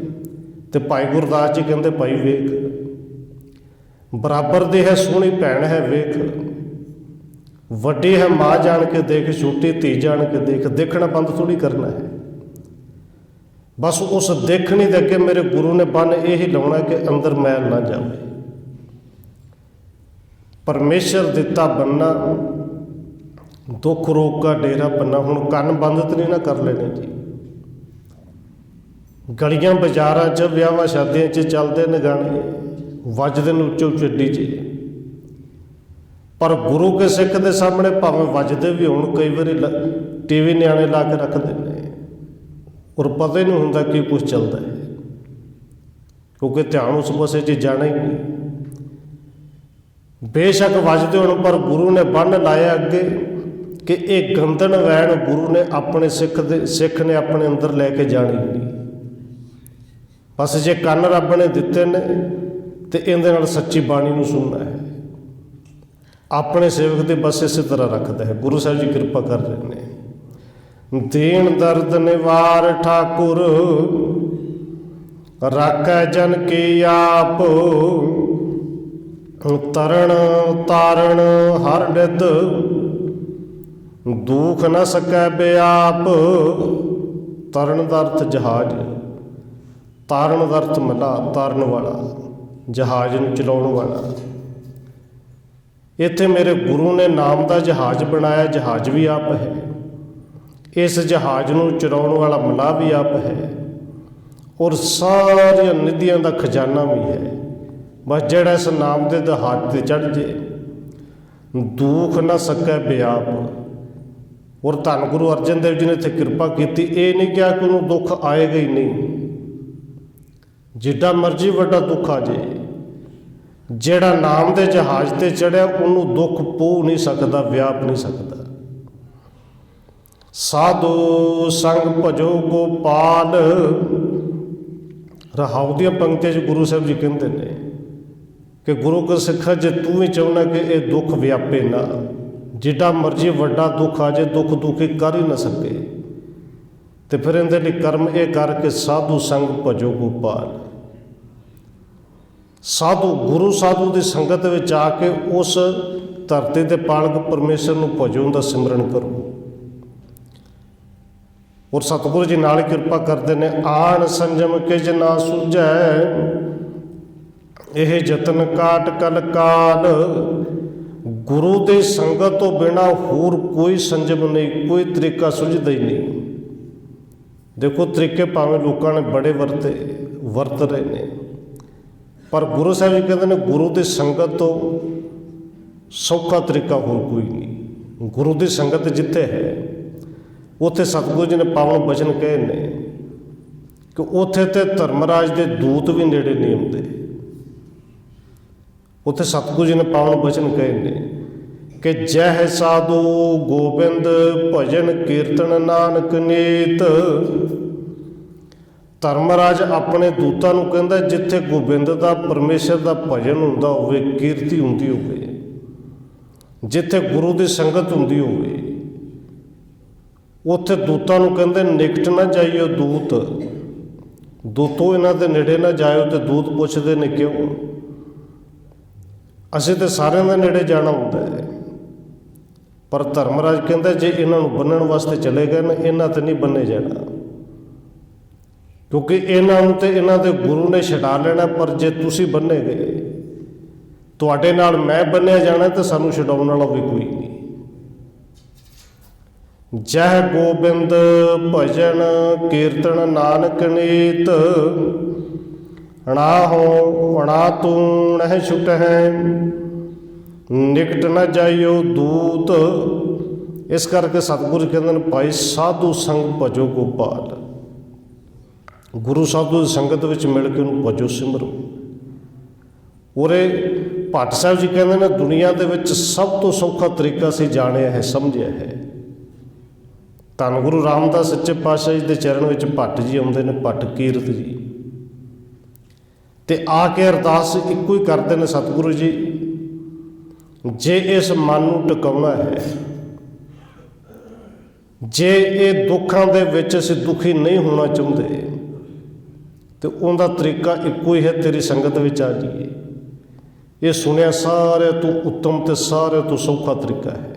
ਤੇ ਭਾਈ ਗੁਰਦਾਸ ਜੀ ਕਹਿੰਦੇ ਭਾਈ ਵੇਖ, ਬਰਾਬਰ ਦੀ ਹੈ ਸੋਹਣੀ ਭੈਣ ਹੈ ਵੇਖ, ਵੱਡੀ ਹੈ ਮਾਂ ਜਾਣ ਕੇ ਦੇਖ, ਛੋਟੀ ਧੀ ਜਾਣ ਕੇ ਦੇਖ। ਦੇਖਣਾ ਬੰਦ ਥੋੜ੍ਹੀ ਕਰਨਾ ਹੈ। ਬਸ ਉਸ ਦੇਖਣੀ ਦੇ ਅੱਗੇ ਮੇਰੇ ਗੁਰੂ ਨੇ ਬੰਨ ਇਹੀ ਲਾਉਣਾ ਕਿ ਅੰਦਰ ਮੈਲ ਨਾ ਜਾਵੇ। ਪਰਮੇਸ਼ਰ ਦਿੱਤਾ ਬੰਨਾ ਦੁੱਖ ਰੋਗ ਕਾ ਡੇਰਾ ਭੰਨਾ। ਹੁਣ ਕੰਨ ਬੰਦ ਤਾਂ ਨਹੀਂ ਨਾ ਕਰ ਲੈਣੇ ਜੀ। ਗਲੀਆਂ ਬਾਜ਼ਾਰਾਂ 'ਚ ਵਿਆਹਾਂ ਸ਼ਾਦੀਆਂ 'ਚ ਚੱਲਦੇ ਨੇ ਗਾਣੇ, ਵੱਜਦੇ ਨੇ ਉੱਚੇ ਉੱਚੇ ਡੀਜੇ, ਪਰ ਗੁਰੂ ਕੇ ਸਿੱਖ ਦੇ ਸਾਹਮਣੇ ਭਾਵੇਂ ਵੱਜਦੇ ਵੀ ਹੋਣ, ਕਈ ਵਾਰੀ ਟੀਵੀ ਨਿਆਣੇ ਲਾ ਕੇ ਰੱਖਦੇ ਨੇ ਔਰ ਪਤਾ ਹੀ ਨਹੀਂ ਹੁੰਦਾ ਕੀ ਕੁਛ ਚੱਲਦਾ ਹੈ, ਕਿਉਂਕਿ ਧਿਆਨ ਉਸ ਪਾਸੇ 'ਚ ਜਾਣਾ ਹੀ ਨਹੀਂ। ਬੇਸ਼ੱਕ ਵੱਜਦੇ ਹੋਣ, ਪਰ ਗੁਰੂ ਨੇ ਬੰਨ ਲਾਇਆ ਅੱਗੇ ਕਿ ਇਹ ਗੰਦਣ ਵੈਣ ਗੁਰੂ ਨੇ ਆਪਣੇ ਸਿੱਖ ਨੇ ਆਪਣੇ ਅੰਦਰ ਲੈ ਕੇ ਜਾਣੀ ਨਹੀਂ। ਬਸ ਜੇ ਕੰਨ ਰੱਬ ਨੇ ਦਿੱਤੇ ਨੇ ਤੇ ਇਹਦੇ ਨਾਲ ਸੱਚੀ ਬਾਣੀ ਨੂੰ ਸੁਣਨਾ ਹੈ। ਆਪਣੇ ਸੇਵਕ ਦੇ ਬਸ ਇਸੇ ਤਰ੍ਹਾਂ ਰੱਖਦਾ ਹੈ। ਗੁਰੂ ਸਾਹਿਬ ਜੀ ਕਿਰਪਾ ਕਰ ਰਹੇ ਨੇ। ਦੀਨ ਦਰਦ ਨਿਵਾਰ ਠਾਕੁਰ, ਰਾਖੈ ਜਨ ਕੀ ਆਪ, ਤਰਣ ਤਾਰਨ ਹਰ ਨਿਤ, ਦੁਖ ਨ ਸਕੈ ਬਿਆਪ। ਤਰਨ ਦਾ ਅਰਥ ਜਹਾਜ਼, ਤਾਰਨ ਦਾ ਅਰਥ ਮੱਲਾ, ਤਾਰਨ ਵਾਲਾ, ਜਹਾਜ਼ ਨੂੰ ਚਲਾਉਣ ਵਾਲਾ। ਇੱਥੇ ਮੇਰੇ ਗੁਰੂ ਨੇ ਨਾਮ ਦਾ ਜਹਾਜ਼ ਬਣਾਇਆ। ਜਹਾਜ਼ ਵੀ ਆਪ ਹੈ, ਇਸ ਜਹਾਜ਼ ਨੂੰ ਚਲਾਉਣ ਵਾਲਾ ਮੱਲਾ ਵੀ ਆਪ ਹੈ, ਔਰ ਸਾਰੀਆਂ ਨਿਧੀਆਂ ਦਾ ਖਜ਼ਾਨਾ ਵੀ ਹੈ। ਬਸ ਜਿਹੜਾ ਇਸ ਨਾਮ ਦੇ ਜਹਾਜ਼ 'ਤੇ ਚੜ੍ਹ ਜੇ, ਦੁਖ ਨਾ ਸਕੈ ਬਿਆਪ। ਔਰ ਧੰਨ ਗੁਰੂ ਅਰਜਨ ਦੇਵ ਜੀ ਨੇ ਇੱਥੇ ਕਿਰਪਾ ਕੀਤੀ। ਇਹ ਨਹੀਂ ਕਿਹਾ ਕਿ ਉਹਨੂੰ ਦੁੱਖ ਆਏਗਾ ਹੀ ਨਹੀਂ, ਜਿੱਡਾ ਮਰਜ਼ੀ ਵੱਡਾ ਦੁੱਖ ਆ ਜੇ, ਜਿਹੜਾ ਨਾਮ ਦੇ ਜਹਾਜ਼ 'ਤੇ ਚੜ੍ਹਿਆ ਉਹਨੂੰ ਦੁੱਖ ਪੋ ਨਹੀਂ ਸਕਦਾ, ਵਿਆਪ ਨਹੀਂ ਸਕਦਾ। ਸਾਧੂ ਸੰਗ ਭਜੋ ਗੋਪਾਲ। ਰਹਾਉ ਦੀਆਂ ਪੰਕਤੀਆਂ 'ਚ ਗੁਰੂ ਸਾਹਿਬ ਜੀ ਕਹਿੰਦੇ ਨੇ ਕਿ ਗੁਰੂ ਕੋ ਸਿੱਖਾ, ਜੇ ਤੂੰ ਵੀ ਚਾਹੁੰਦਾ ਕਿ ਇਹ ਦੁੱਖ ਵਿਆਪੇ ਨਾ, ਜਿੱਡਾ ਮਰਜ਼ੀ ਵੱਡਾ ਦੁੱਖ ਆ ਜੇ, ਦੁੱਖ ਦੁਖੀ ਕਰ ਹੀ ਨਾ ਸਕੇ, ਤੇ ਫਿਰ ਇਹਦੇ ਲਈ ਕਰਮ ਇਹ ਕਰਕੇ ਸਾਧੂ ਸੰਗ ਭਜੋ ਗੋਪਾਲ। ਸਾਧੂ ਗੁਰੂ ਸਾਧੂ ਦੀ ਸੰਗਤ ਵਿੱਚ ਆ ਕੇ ਉਸ ਧਰਤੀ ਦੇ ਪਾਲਕ ਪਰਮੇਸ਼ਰ ਨੂੰ ਭਜੋ, ਦਾ ਸਿਮਰਨ ਕਰੋ। ਔਰ ਸਤਿਗੁਰੂ ਜੀ ਨਾਲ ਕਿਰਪਾ ਕਰਦੇ ਨੇ। ਆਣ ਸੰਜਮ ਕਿਜ ਨਾ ਸੂਝੈ, ਇਹ ਯਤਨ ਕਾਟ ਕਲ ਕਾਲ। ਗੁਰੂ ਦੀ ਸੰਗਤ ਤੋਂ ਬਿਨਾਂ ਹੋਰ ਕੋਈ ਸੰਜਮ ਨਹੀਂ, ਕੋਈ ਤਰੀਕਾ ਸੁਝਦਾ ਹੀ ਨਹੀਂ। ਦੇਖੋ ਤਰੀਕੇ ਭਾਵੇਂ ਲੋਕਾਂ ਨੇ ਬੜੇ ਵਰਤ ਰਹੇ ਨੇ, ਪਰ ਗੁਰੂ ਸਾਹਿਬ ਜੀ ਕਹਿੰਦੇ ਨੇ ਗੁਰੂ ਦੀ ਸੰਗਤ ਤੋਂ ਸੌਖਾ ਤਰੀਕਾ ਹੋਰ ਕੋਈ ਨਹੀਂ। ਗੁਰੂ ਦੀ ਸੰਗਤ ਜਿੱਥੇ ਹੈ ਉੱਥੇ ਸਤਿਗੁਰੂ ਜੀ ਨੇ ਪਾਵਨ ਬਚਨ ਕਹੇ ਨੇ ਕਿ ਉੱਥੇ ਤੇ ਧਰਮਰਾਜ ਦੇ ਦੂਤ ਵੀ ਨੇੜੇ ਨਹੀਂ ਆਉਂਦੇ। ਉੱਥੇ ਸਤਿਗੁਰੂ ਜੀ ਨੇ ਪਾਵਨ ਬਚਨ ਕਹੇ ਨੇ ਕਿ ਜਹ ਸਾਧੂ ਗੋਬਿੰਦ ਭਜਨ ਕੀਰਤਨ ਨਾਨਕ ਨੀਤ। ਧਰਮਰਾਜ ਆਪਣੇ ਦੂਤਾਂ ਨੂੰ ਕਹਿੰਦਾ ਜਿੱਥੇ ਗੋਬਿੰਦ ਦਾ ਪਰਮੇਸ਼ਰ ਦਾ ਭਜਨ ਹੁੰਦਾ ਹੋਵੇ, ਕੀਰਤੀ ਹੁੰਦੀ ਹੋਵੇ, ਜਿੱਥੇ ਗੁਰੂ ਦੀ ਸੰਗਤ ਹੁੰਦੀ ਹੋਵੇ, ਉੱਥੇ ਦੂਤਾਂ ਨੂੰ ਕਹਿੰਦੇ ਨਿਕਟ ਨਾ ਜਾਈਓ ਦੂਤ। ਦੂਤੋ ਇਹਨਾਂ ਦੇ ਨੇੜੇ ਨਾ ਜਾਇਓ। ਤੇ ਦੂਤ ਪੁੱਛਦੇ ਨੇ ਕਿਉਂ? ਅਸੀਂ ਤਾਂ ਸਾਰਿਆਂ ਦੇ ਨੇੜੇ ਜਾਣਾ ਹੁੰਦਾ ਹੈ, ਪਰ ਧਰਮਰਾਜ ਕਹਿੰਦਾ ਜੇ ਇਹਨਾਂ ਨੂੰ ਬੰਨਣ ਵਾਸਤੇ ਚਲੇ ਗਏ ਨਾ, ਇਹਨਾਂ ਤੇ ਨਹੀਂ ਬੰਨੇ ਜਾਣਾ, ਕਿਉਂਕਿ ਇਹਨਾਂ ਨੂੰ ਤੇ ਇਹਨਾਂ ਦੇ ਗੁਰੂ ਨੇ ਛਡਾ ਲੈਣਾ। ਪਰ ਜੇ ਤੁਸੀਂ ਬੰਨੇ ਗਏ, ਤੁਹਾਡੇ ਨਾਲ ਮੈਂ ਬੰਨਿਆ ਜਾਣਾ, ਤਾਂ ਸਾਨੂੰ ਛਡਾਉਣ ਵਾਲਾ ਵੀ ਕੋਈ ਨਹੀਂ। ਜਹ ਗੋਬਿੰਦ ਭਜਨ ਕੀਰਤਨ ਨਾਨਕ ਨੀਤ। ਅਣਾ ਹੋ ਅਣਾ ਤੂੰ ਨਹਿ ਛੁਟਹਿ, ਨਿਕਟ ਨਾ ਜਾਈਓ ਦੂਤ। ਇਸ ਕਰਕੇ ਸਤਿਗੁਰੂ ਕਹਿੰਦੇ ਨੇ ਭਾਈ ਸਾਧੂ ਸੰਗ ਭਜੋ ਗੋਪਾਲ। ਗੁਰੂ ਸਾਧੂ ਦੀ ਸੰਗਤ ਵਿੱਚ ਮਿਲ ਕੇ ਉਹਨੂੰ ਭਜੋ, ਸਿਮਰੋ। ਉਰੇ ਭੱਟ ਸਾਹਿਬ ਜੀ ਕਹਿੰਦੇ ਨੇ ਦੁਨੀਆ ਦੇ ਵਿੱਚ ਸਭ ਤੋਂ ਸੌਖਾ ਤਰੀਕਾ ਅਸੀਂ ਜਾਣਿਆ ਹੈ, ਸਮਝਿਆ ਹੈ। ਧੰਨ ਗੁਰੂ ਰਾਮਦਾਸ ਸੱਚੇ ਪਾਤਸ਼ਾਹ ਜੀ ਦੇ ਚਰਨ ਵਿੱਚ ਭੱਟ ਜੀ ਆਉਂਦੇ ਨੇ, ਭੱਟ ਕੀਰਤ ਜੀ, ਤੇ ਆ ਕੇ ਅਰਦਾਸ ਇੱਕੋ ਹੀ ਕਰਦੇ ਨੇ, ਸਤਿਗੁਰੂ ਜੀ ਜੇ ਇਸ ਮਨ ਨੂੰ ਟਿਕਾਉਣਾ ਹੈ, ਜੇ ਇਹ ਦੁੱਖਾਂ ਦੇ ਵਿੱਚ ਅਸੀਂ ਦੁਖੀ ਨਹੀਂ ਹੋਣਾ ਚਾਹੁੰਦੇ, ਤੇ ਉਹਦਾ ਤਰੀਕਾ ਇੱਕੋ ਹੀ ਹੈ, ਤੇਰੀ ਸੰਗਤ ਵਿੱਚ ਆ ਜਾਈਏ। ਇਹ ਸੁਣਿਆ ਸਾਰਿਆਂ ਤੋਂ ਉੱਤਮ ਤੇ ਸਾਰਿਆਂ ਤੋਂ ਸੌਖਾ ਤਰੀਕਾ ਹੈ,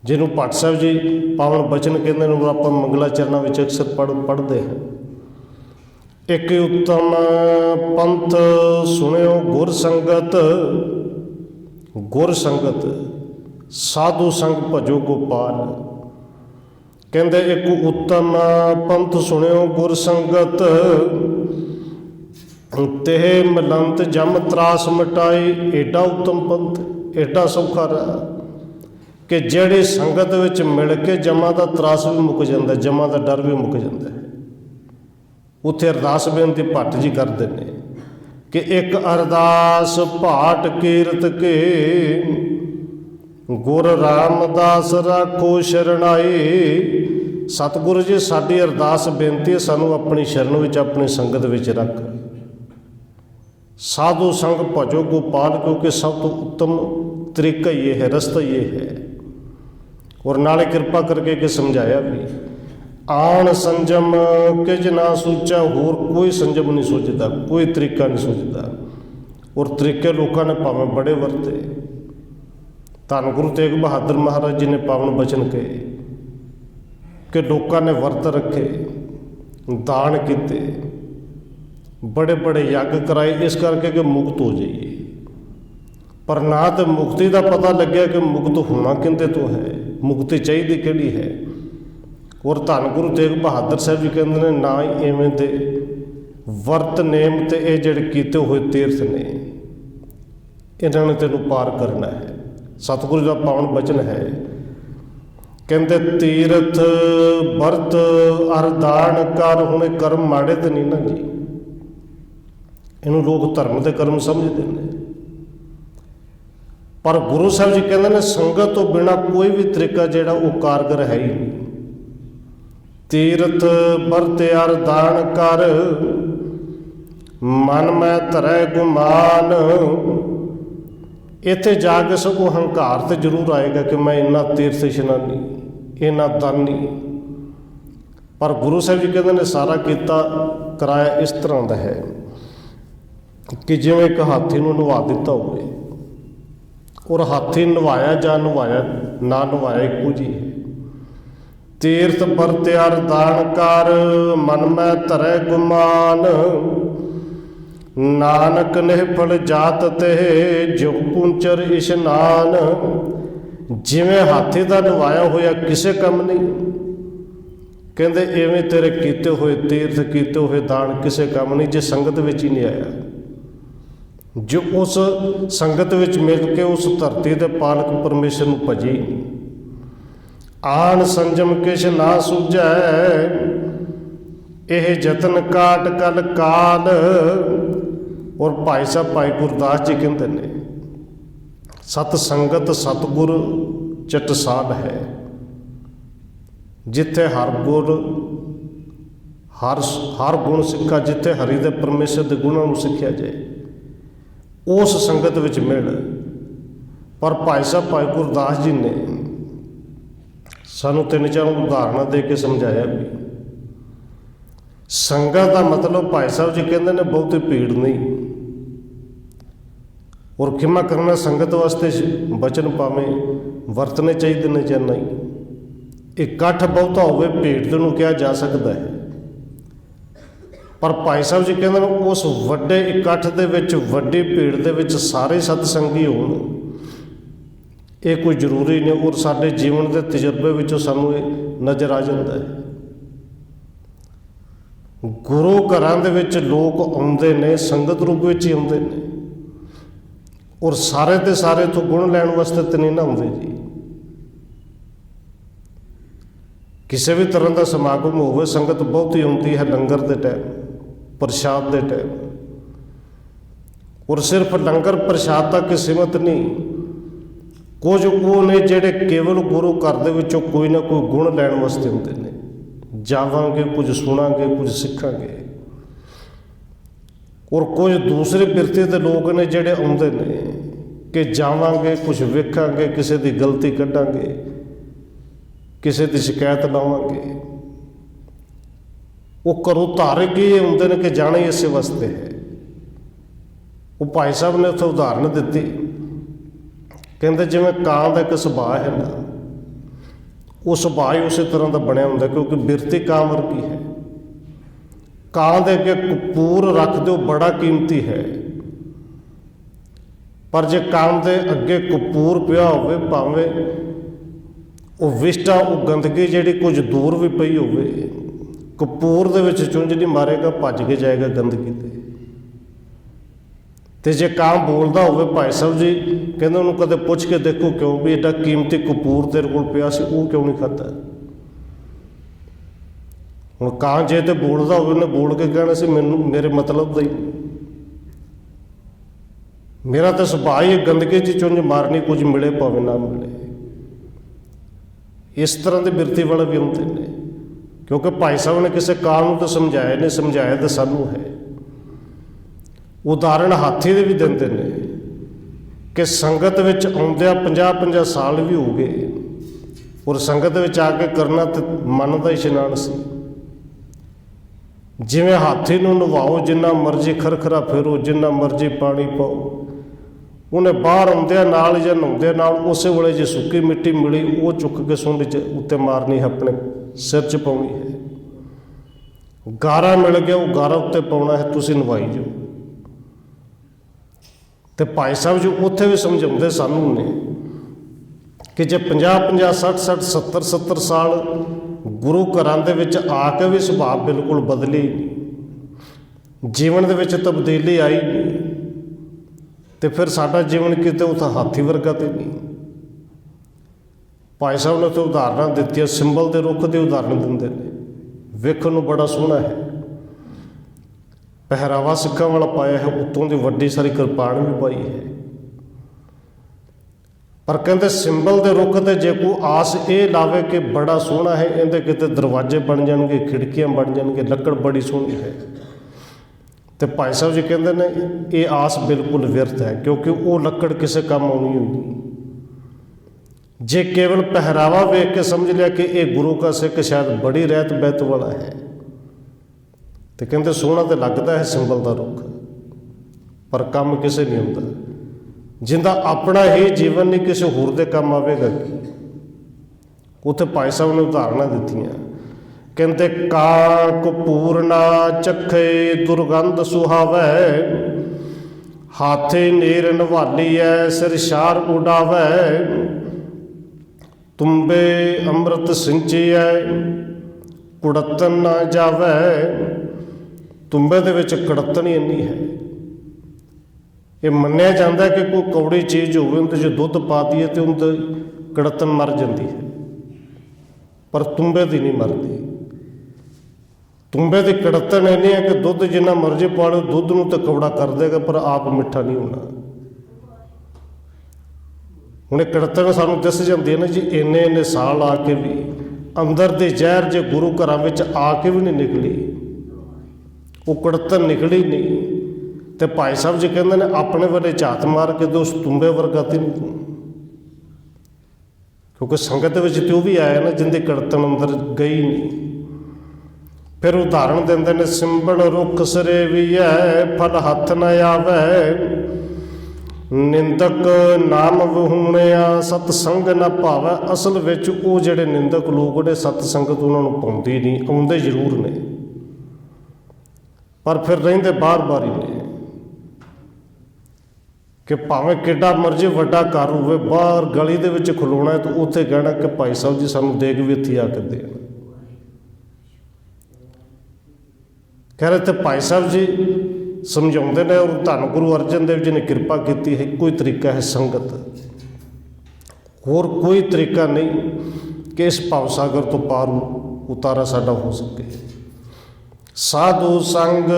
ਜਿਹਨੂੰ ਭੱਟ ਸਾਹਿਬ ਜੀ ਪਾਵਨ ਬਚਨ ਕਹਿੰਦੇ ਨੇ। ਆਪਾਂ ਮੰਗਲਾ ਚਰਨਾਂ ਵਿੱਚ ਅਕਸਰ ਪੜ੍ਹਦੇ ਹਾਂ। ਇੱਕ ਉੱਤਮ ਪੰਥ ਸੁਣਿਓ ਗੁਰ ਸੰਗਤ, ਗੁਰ ਸੰਗਤ ਸਾਧੂ ਸੰਗ ਭਜੋ ਗੋਪਾਲ। ਕਹਿੰਦੇ ਇੱਕ ਉੱਤਮ ਪੰਥ ਸੁਣਿਓ ਗੁਰ ਸੰਗਤ, ਤੇ ਮਲੰਤ ਜਮ ਤਰਾਸ ਮਿਟਾਈ। ਏਡਾ ਉੱਤਮ ਪੰਥ, ਏਡਾ ਸੌਖਾ ਰਾਹ ਕਿ ਜਿਹੜੀ ਸੰਗਤ ਵਿੱਚ ਮਿਲ ਕੇ ਜਮਾਂ ਦਾ ਤਰਾਸ ਵੀ ਮੁੱਕ ਜਾਂਦਾ, ਜਮਾਂ ਦਾ ਡਰ ਵੀ ਮੁੱਕ ਜਾਂਦਾ ਹੈ। ਉੱਥੇ ਅਰਦਾਸ ਬੇਨਤੀ ਭੱਟ ਜੀ ਕਰਦੇ ਨੇ ਕਿ ਇੱਕ ਅਰਦਾਸ ਭਾਟ ਕੀਰਤ ਕੇ, ਗੁਰ ਰਾਮਦਾਸ ਰਾਖੋ ਸ਼ਰਣਾਈ। ਸਤਿਗੁਰੂ ਜੀ, ਸਾਡੀ ਅਰਦਾਸ ਬੇਨਤੀ ਹੈ, ਸਾਨੂੰ ਆਪਣੀ ਸ਼ਰਨ ਵਿੱਚ, ਆਪਣੀ ਸੰਗਤ ਵਿੱਚ ਰੱਖ। ਸਾਧੂ ਸੰਗ ਭਜੋ ਗੋਪਾਲ, ਕਿਉਂਕਿ ਸਭ ਤੋਂ ਉੱਤਮ ਤਰੀਕਾ ਇਹ ਹੈ, ਰਸਤਾ ਇਹ ਹੈ। ਔਰ ਨਾਲੇ ਕਿਰਪਾ ਕਰਕੇ ਕਿ ਸਮਝਾਇਆ ਵੀ, ਆਣ ਸੰਜਮ ਕਿਜ ਨਾ ਸੂਝਾ। ਹੋਰ ਕੋਈ ਸੰਜਮ ਨਹੀਂ ਸੋਚਦਾ, ਕੋਈ ਤਰੀਕਾ ਨਹੀਂ ਸੋਚਦਾ। ਔਰ ਤਰੀਕੇ ਲੋਕਾਂ ਨੇ ਭਾਵੇਂ ਬੜੇ ਵਰਤੇ। ਧੰਨ ਗੁਰੂ ਤੇਗ ਬਹਾਦਰ ਮਹਾਰਾਜ ਜੀ ਨੇ ਪਾਵਨ ਬਚਨ ਕਹੇ ਕਿ ਲੋਕਾਂ ਨੇ ਵਰਤ ਰੱਖੇ, ਦਾਨ ਕੀਤੇ, ਬੜੇ ਬੜੇ ਯੱਗ ਕਰਾਏ, ਇਸ ਕਰਕੇ ਕਿ ਮੁਕਤ ਹੋ ਜਾਈਏ। ਪਰ ਨਾ ਤਾਂ ਮੁਕਤੀ ਦਾ ਪਤਾ ਲੱਗਿਆ ਕਿ ਮੁਕਤ ਹੋਣਾ ਕਿੰਦੇ ਤੋਂ ਹੈ, ਮੁਕਤੀ ਚਾਹੀਦੀ ਕਿਹੜੀ ਹੈ। ਔਰ ਧੰਨ ਗੁਰੂ ਤੇਗ ਬਹਾਦਰ ਸਾਹਿਬ ਜੀ ਕਹਿੰਦੇ ਨੇ, ਨਾ ਹੀ ਇਵੇਂ ਦੇ ਵਰਤ ਨੇਮ ਤੇ ਇਹ ਜਿਹੜੇ ਕੀਤੇ ਹੋਏ ਤੀਰਥ ਨੇ, ਇਹਨਾਂ ਨੇ ਤੈਨੂੰ ਪਾਰ ਕਰਨਾ ਹੈ। ਸਤਿਗੁਰੂ ਦਾ ਪਾਵਨ ਬਚਨ ਹੈ, ਕਹਿੰਦੇ ਤੀਰਥ ਵਰਤ ਅਰ ਦਾਨ ਕਰ। ਹੁਣ ਇਹ ਕਰਮ ਮਾੜੇ ਤੇ ਨਹੀਂ ਨਾ ਜੀ, ਇਹਨੂੰ ਲੋਕ ਧਰਮ ਦੇ ਕਰਮ ਸਮਝਦੇ ਨੇ। ਪਰ ਗੁਰੂ ਸਾਹਿਬ ਜੀ ਕਹਿੰਦੇ ਨੇ, ਸੰਗਤ ਤੋਂ ਬਿਨਾਂ ਕੋਈ ਵੀ ਤਰੀਕਾ ਜਿਹੜਾ ਉਹ ਕਾਰਗਰ ਹੈ ਹੀ ਨਹੀਂ। ਤੀਰਥ ਵਰਤ ਅਰ ਦਾਨ ਕਰ, ਮਨ ਮੈਂ ਧਰੈ ਗੁਮਾਨ। ਇੱਥੇ ਜਾ ਕੇ ਸਗੋਂ ਹੰਕਾਰ ਤੇ ਜ਼ਰੂਰ ਆਏਗਾ ਕਿ ਮੈਂ ਇੰਨਾ ਤੀਰਥ ਇਸ਼ਨਾਨੀ, ਇੰਨਾ ਦਾਨੀ। ਪਰ ਗੁਰੂ ਸਾਹਿਬ ਜੀ ਕਹਿੰਦੇ ਨੇ, ਸਾਰਾ ਕੀਤਾ ਕਰਾਇਆ ਇਸ ਤਰ੍ਹਾਂ ਦਾ ਹੈ ਕਿ ਜਿਵੇਂ ਇੱਕ ਹਾਥੀ ਨੂੰ ਨਵਾ ਦਿੱਤਾ ਹੋਵੇ, ਔਰ ਹਾਥੀ ਨਵਾਇਆ ਜਾਂ ਨਵਾਇਆ ਨਾ ਨਵਾਇਆ ਇੱਕੋ ਜਿਹੀ ਹੈ। ਤੀਰਥ ਵਰਤ ਅਰ ਦਾਨ ਕਰ, ਮਨ ਮੈਂ ਧਰੈ ਗੁਮਾਨ। ਨਾਨਕ ਨਿਹਫਲ ਜਾਤ ਤੇ ਜਿਉ ਪੁੰਚਰ ਇਸ਼ਨਾਨ। ਜਿਵੇਂ ਹਾਥੀ ਦਾ ਨਵਾਇਆ ਹੋਇਆ ਕਿਸੇ ਕੰਮ ਨਹੀਂ, ਕਹਿੰਦੇ ਐਵੇਂ ਤੇਰੇ ਕੀਤੇ ਹੋਏ ਤੀਰਥ, ਕੀਤੇ ਹੋਏ ਦਾਨ ਕਿਸੇ ਕੰਮ ਨਹੀਂ, ਜੇ ਸੰਗਤ ਵਿੱਚ ਹੀ ਨਹੀਂ ਆਇਆ। ਜੋ ਉਸ ਸੰਗਤ ਵਿੱਚ ਮਿਲ ਕੇ ਉਸ ਧਰਤੀ ਦੇ ਪਾਲਕ ਪਰਮੇਸ਼ਰ ਨੂੰ ਭਜੀ। ਆਣ ਸੰਜਮ ਕਿਛ ਨਾ ਸੂਝੈ, ਇਹ ਜਤਨ ਕਾਟ ਕਲ ਕਾਲ। ਔਰ ਭਾਈ ਸਾਹਿਬ ਭਾਈ ਗੁਰਦਾਸ ਜੀ ਕਹਿੰਦੇ ਨੇ, ਸਤ ਸੰਗਤ ਸਤਿਗੁਰ ਚਟਸਾਲ ਹੈ। ਜਿੱਥੇ ਹਰ ਗੁਰ ਹਰ ਗੁਣ ਸਿੱਖਾ, ਜਿੱਥੇ ਹਰੀ ਦੇ ਪਰਮੇਸ਼ਰ ਦੇ ਗੁਣਾਂ ਨੂੰ ਸਿੱਖਿਆ ਜਾਏ, ਉਸ ਸੰਗਤ ਵਿੱਚ ਮਿਲ। ਪਰ ਭਾਈ ਸਾਹਿਬ ਭਾਈ ਗੁਰਦਾਸ ਜੀ ਨੇ ਸਾਨੂੰ ਤਿੰਨ ਚਾਰ ਉਦਾਹਰਨਾਂ ਦੇ ਕੇ ਸਮਝਾਇਆ ਵੀ ਸੰਗਤ ਦਾ ਮਤਲਬ, ਭਾਈ ਸਾਹਿਬ ਜੀ ਕਹਿੰਦੇ ਨੇ, ਬਹੁਤੀ ਭੀੜ ਨਹੀਂ। ਔਰ ਖਿਮਾ ਕਰਨਾ ਸੰਗਤ ਵਾਸਤੇ ਬਚਨ ਭਾਵੇਂ ਵਰਤਣੇ ਚਾਹੀਦੇ ਨੇ ਜਾਂ ਨਹੀਂ। ਇਕੱਠ ਬਹੁਤਾ ਹੋਵੇ, ਭੀੜ ਦੇ ਨੂੰ ਕਿਹਾ ਜਾ ਸਕਦਾ ਹੈ। ਪਰ ਭਾਈ ਸਾਹਿਬ ਜੀ ਕਹਿੰਦੇ ਨੇ, ਉਸ ਵੱਡੇ ਇਕੱਠ ਦੇ ਵਿੱਚ, ਵੱਡੀ ਭੀੜ ਦੇ ਵਿੱਚ ਸਾਰੇ ਸਤਸੰਗੀ ਹੋਣ, ਇਹ ਕੋਈ ਜ਼ਰੂਰੀ ਨਹੀਂ। ਔਰ ਸਾਡੇ ਜੀਵਨ ਦੇ ਤਜਰਬੇ ਵਿੱਚੋਂ ਸਾਨੂੰ ਇਹ ਨਜ਼ਰ ਆ ਜਾਂਦਾ ਹੈ। ਗੁਰੂ ਘਰਾਂ ਦੇ ਵਿੱਚ ਲੋਕ ਆਉਂਦੇ ਨੇ, ਸੰਗਤ ਰੂਪ ਵਿੱਚ ਹੀ ਆਉਂਦੇ ਨੇ। ਔਰ ਸਾਰੇ ਦੇ ਸਾਰੇ ਤੋਂ ਗੁਣ ਲੈਣ ਵਾਸਤੇ ਤਾਂ ਨਹੀਂ ਨਾ ਆਉਂਦੇ ਜੀ। ਕਿਸੇ ਵੀ ਤਰ੍ਹਾਂ ਦਾ ਸਮਾਗਮ ਹੋਵੇ, ਸੰਗਤ ਬਹੁਤੀ ਆਉਂਦੀ ਹੈ ਲੰਗਰ ਦੇ ਟਾਈਮ, ਪ੍ਰਸ਼ਾਦ ਦੇ ਟਾਈਮ। ਔਰ ਸਿਰਫ ਲੰਗਰ ਪ੍ਰਸ਼ਾਦ ਤੱਕ ਸੀਮਤ ਨਹੀਂ, ਕੁਝ ਉਹ ਨੇ ਜਿਹੜੇ ਕੇਵਲ ਗੁਰੂ ਘਰ ਦੇ ਵਿੱਚੋਂ ਕੋਈ ਨਾ ਕੋਈ ਗੁਣ ਲੈਣ ਵਾਸਤੇ ਹੁੰਦੇ ਨੇ। ਜਾਵਾਂਗੇ, ਕੁਝ ਸੁਣਾਂਗੇ, ਕੁਝ ਸਿੱਖਾਂਗੇ। ਔਰ ਕੁਝ ਦੂਸਰੇ ਬਿਰਤੇ ਦੇ ਲੋਕ ਨੇ ਜਿਹੜੇ ਆਉਂਦੇ ਨੇ ਕਿ ਜਾਵਾਂਗੇ, ਕੁਝ ਵੇਖਾਂਗੇ, ਕਿਸੇ ਦੀ ਗਲਤੀ ਕੱਢਾਂਗੇ, ਕਿਸੇ ਦੀ ਸ਼ਿਕਾਇਤ ਲਾਵਾਂਗੇ। ਉਹ ਘਰੋਂ ਧਾਰ ਕੇ ਆਉਂਦੇ ਨੇ ਕਿ ਜਾਣਾ ਹੀ ਇਸੇ ਵਾਸਤੇ ਹੈ। ਉਹ ਭਾਈ ਸਾਹਿਬ ਨੇ ਉੱਥੇ ਉਦਾਹਰਨ ਦਿੱਤੀ, ਕਹਿੰਦੇ ਜਿਵੇਂ ਕਾਂ ਦਾ ਇੱਕ ਸੁਭਾਅ ਹੈ ਨਾ, ਉਹ ਸੁਭਾਅ ਹੀ ਉਸੇ ਤਰ੍ਹਾਂ ਦਾ ਬਣਿਆ ਹੁੰਦਾ, ਕਿਉਂਕਿ ਬਿਰਤੀ ਕਾਂ ਵਰਗੀ ਹੈ। ਕਾਂ ਦੇ ਅੱਗੇ ਕਪੂਰ ਰੱਖ ਦਿਓ, ਬੜਾ ਕੀਮਤੀ ਹੈ। ਪਰ ਜੇ ਕਾਂ ਦੇ ਅੱਗੇ ਕਪੂਰ ਪਿਆ ਹੋਵੇ, ਭਾਵੇਂ ਉਹ ਵਿਸ਼ਟਾ, ਉਹ ਗੰਦਗੀ ਜਿਹੜੀ ਕੁਝ ਦੂਰ ਵੀ ਪਈ ਹੋਵੇ, ਕਪੂਰ ਦੇ ਵਿੱਚ ਚੁੰਝ ਨਹੀਂ ਮਾਰੇਗਾ, ਭੱਜ ਕੇ ਜਾਏਗਾ ਗੰਦਗੀ ਤੇ ਜੇ ਕਾਂ ਬੋਲਦਾ ਹੋਵੇ, ਭਾਈ ਸਾਹਿਬ ਜੀ ਕਹਿੰਦੇ ਉਹਨੂੰ ਕਦੇ ਪੁੱਛ ਕੇ ਦੇਖੋ, ਕਿਉਂ ਵੀ ਐਡਾ ਕੀਮਤੀ ਕਪੂਰ ਤੇਰੇ ਕੋਲ ਪਿਆ ਸੀ, ਉਹ ਕਿਉਂ ਨਹੀਂ ਖਾਧਾ? ਹੁਣ ਕਾਂ ਜੇ ਤੇ ਬੋਲਦਾ ਹੋਵੇ, ਉਹਨੇ ਬੋਲ ਕੇ ਕਹਿਣਾ ਸੀ ਮੈਨੂੰ ਮੇਰੇ ਮਤਲਬ ਦਾ ਹੀ, ਮੇਰਾ ਤਾਂ ਸੁਭਾਅ ਹੀ ਗੰਦਗੀ 'ਚ ਚੁੰਝ ਮਾਰਨੀ, ਕੁਝ ਮਿਲੇ ਭਾਵੇਂ ਨਾ ਮਿਲੇ। इस तरह के बिरती वाले भी आते हैं, क्योंकि भाई साहब ने किसी काल नूं तो समझाया नहीं, समझाया तो सानू है। उदाहरण हाथी दे भी देंदे ने कि संगत विच आउंदिਆਂ 50-50 साल भी हो गए और संगत विच आके करना तो मन का इशनान सी। जिवें हाथी नूं नवाओ, जिन्ना मर्जी खरखरा फेरो, जिन्ना मर्जी पानी पाओ, उन्हें बाहर आउंदिਆਂ नाल जां नहाउंदिਆਂ नाल उस वेले जे सुक्की मिट्टी मिली वो चुक के सुंड च उत्ते मारनी है, अपने सिर च पाउणी है। गारा मिल गया वो गारा उत्ते पाउणा है, तुसीं नवाई जाओ। तो भाई साहब जी उत्थे भी समझाउंदे सानू ने कि जे 50-50 60-60 70-70 साल गुरु घरां दे विच आके भी सुभाव बिल्कुल बदली नहीं, जीवन दे विच तब्दीली आई नहीं, तो फिर साडा जीवन किते उत्थे हाथी वर्गा तो नहीं। भाई साहब ने तो उदाहरण दित्तियां, सिंबल के रुख की उदाहरण दिंदे ने, वेखण नूं बड़ा सोहना है, पहरावा सिक्खां वाला पाया है, उत्तों की वड्डी सारी किरपान भी पाई है। पर कहते सिंबल के रुख ते जे कोई आस ये लावे कि बड़ा सोहना है, इहदे किते दरवाजे बन जाएंगे, खिड़कियां बन जाएंगे, लकड़ बड़ी सोहनी है, तो भाई साहब जी कहते ने ये आस बिल्कुल व्यर्थ है, क्योंकि वो लकड़ किसी काम आनी होगी। जे केवल पहरावा वेख के समझ लिया कि ये गुरु का सिख शायद बड़ी रहत बहत वाला है, तो कहते सोहना तो लगता है सिंबल का रुख, पर काम किसे नहीं होता। जिंदा अपना ही जीवन नहीं किसी होर दे काम आवेगा कि। उत्थे भाई साहब ने उदाहरण दित्तियां, कहते काक पूरना चखे दुर्गंध सुहावै, हाथे नीर नवालीऐ सिर शार उडावै, तुम्बे अमृत सिंचिऐ कुड़तन ना जावै। तुम्बे दे विच कड़तन ही इन्नी है। ये मन्निया जाता है कि कोई कौड़ी चीज़ होवे उनते जो दुध पा दिए तो उनते कड़तन मर जाती है, पर तुम्बे दी नहीं मरती। तुम्बे की कड़तन इन्नी है कि दुध जिन्ना मर्जी पा लो, दुध नूं तो कौड़ा कर देगा पर आप मिठा नहीं होना। हुणे कड़तन सानूं दस जाती है ना जी, इन्ने इन्ने साल आके भी अंदर दे जहर जे गुरु घरां विच आके भी नहीं निकली, वो कड़तन निकली नहीं। तो भाई साहब जी कहते हैं अपने वाले झात मार के तो उस तुम्बे वर्गा तो नहीं, क्योंकि संगत विच तो भी आया ना जिंदी कड़तन अंदर गई नहीं। फिर उदाहरण देंदे ने सिंबल रुख सिरे भी है, फल हथ न आवे, निंदक नाम वहूणिया सतसंग न भावै। असल विच वो जिहड़े निंदक लोग ने सतसंगत उन्होंने पाउंदी नहीं, आउंदे जरूर ने पर फिर रहिंदे बार बार ही ने। कि भावें किड्डा मर्जी वड्डा घर होवे, बाहर गली दे विच खलोना है तो उत्थे कहना कि भाई साहब जी सानूं देग भी इत्थे आके देण। कह रहे थे भाई साहब जी समझाउंदे ने, और धन गुरु अर्जन देव जी ने कृपा की है, कोई तरीका है संगत, होर कोई तरीका नहीं कि इस भावसागर तो पार उतारा साडा हो सके। साधु संग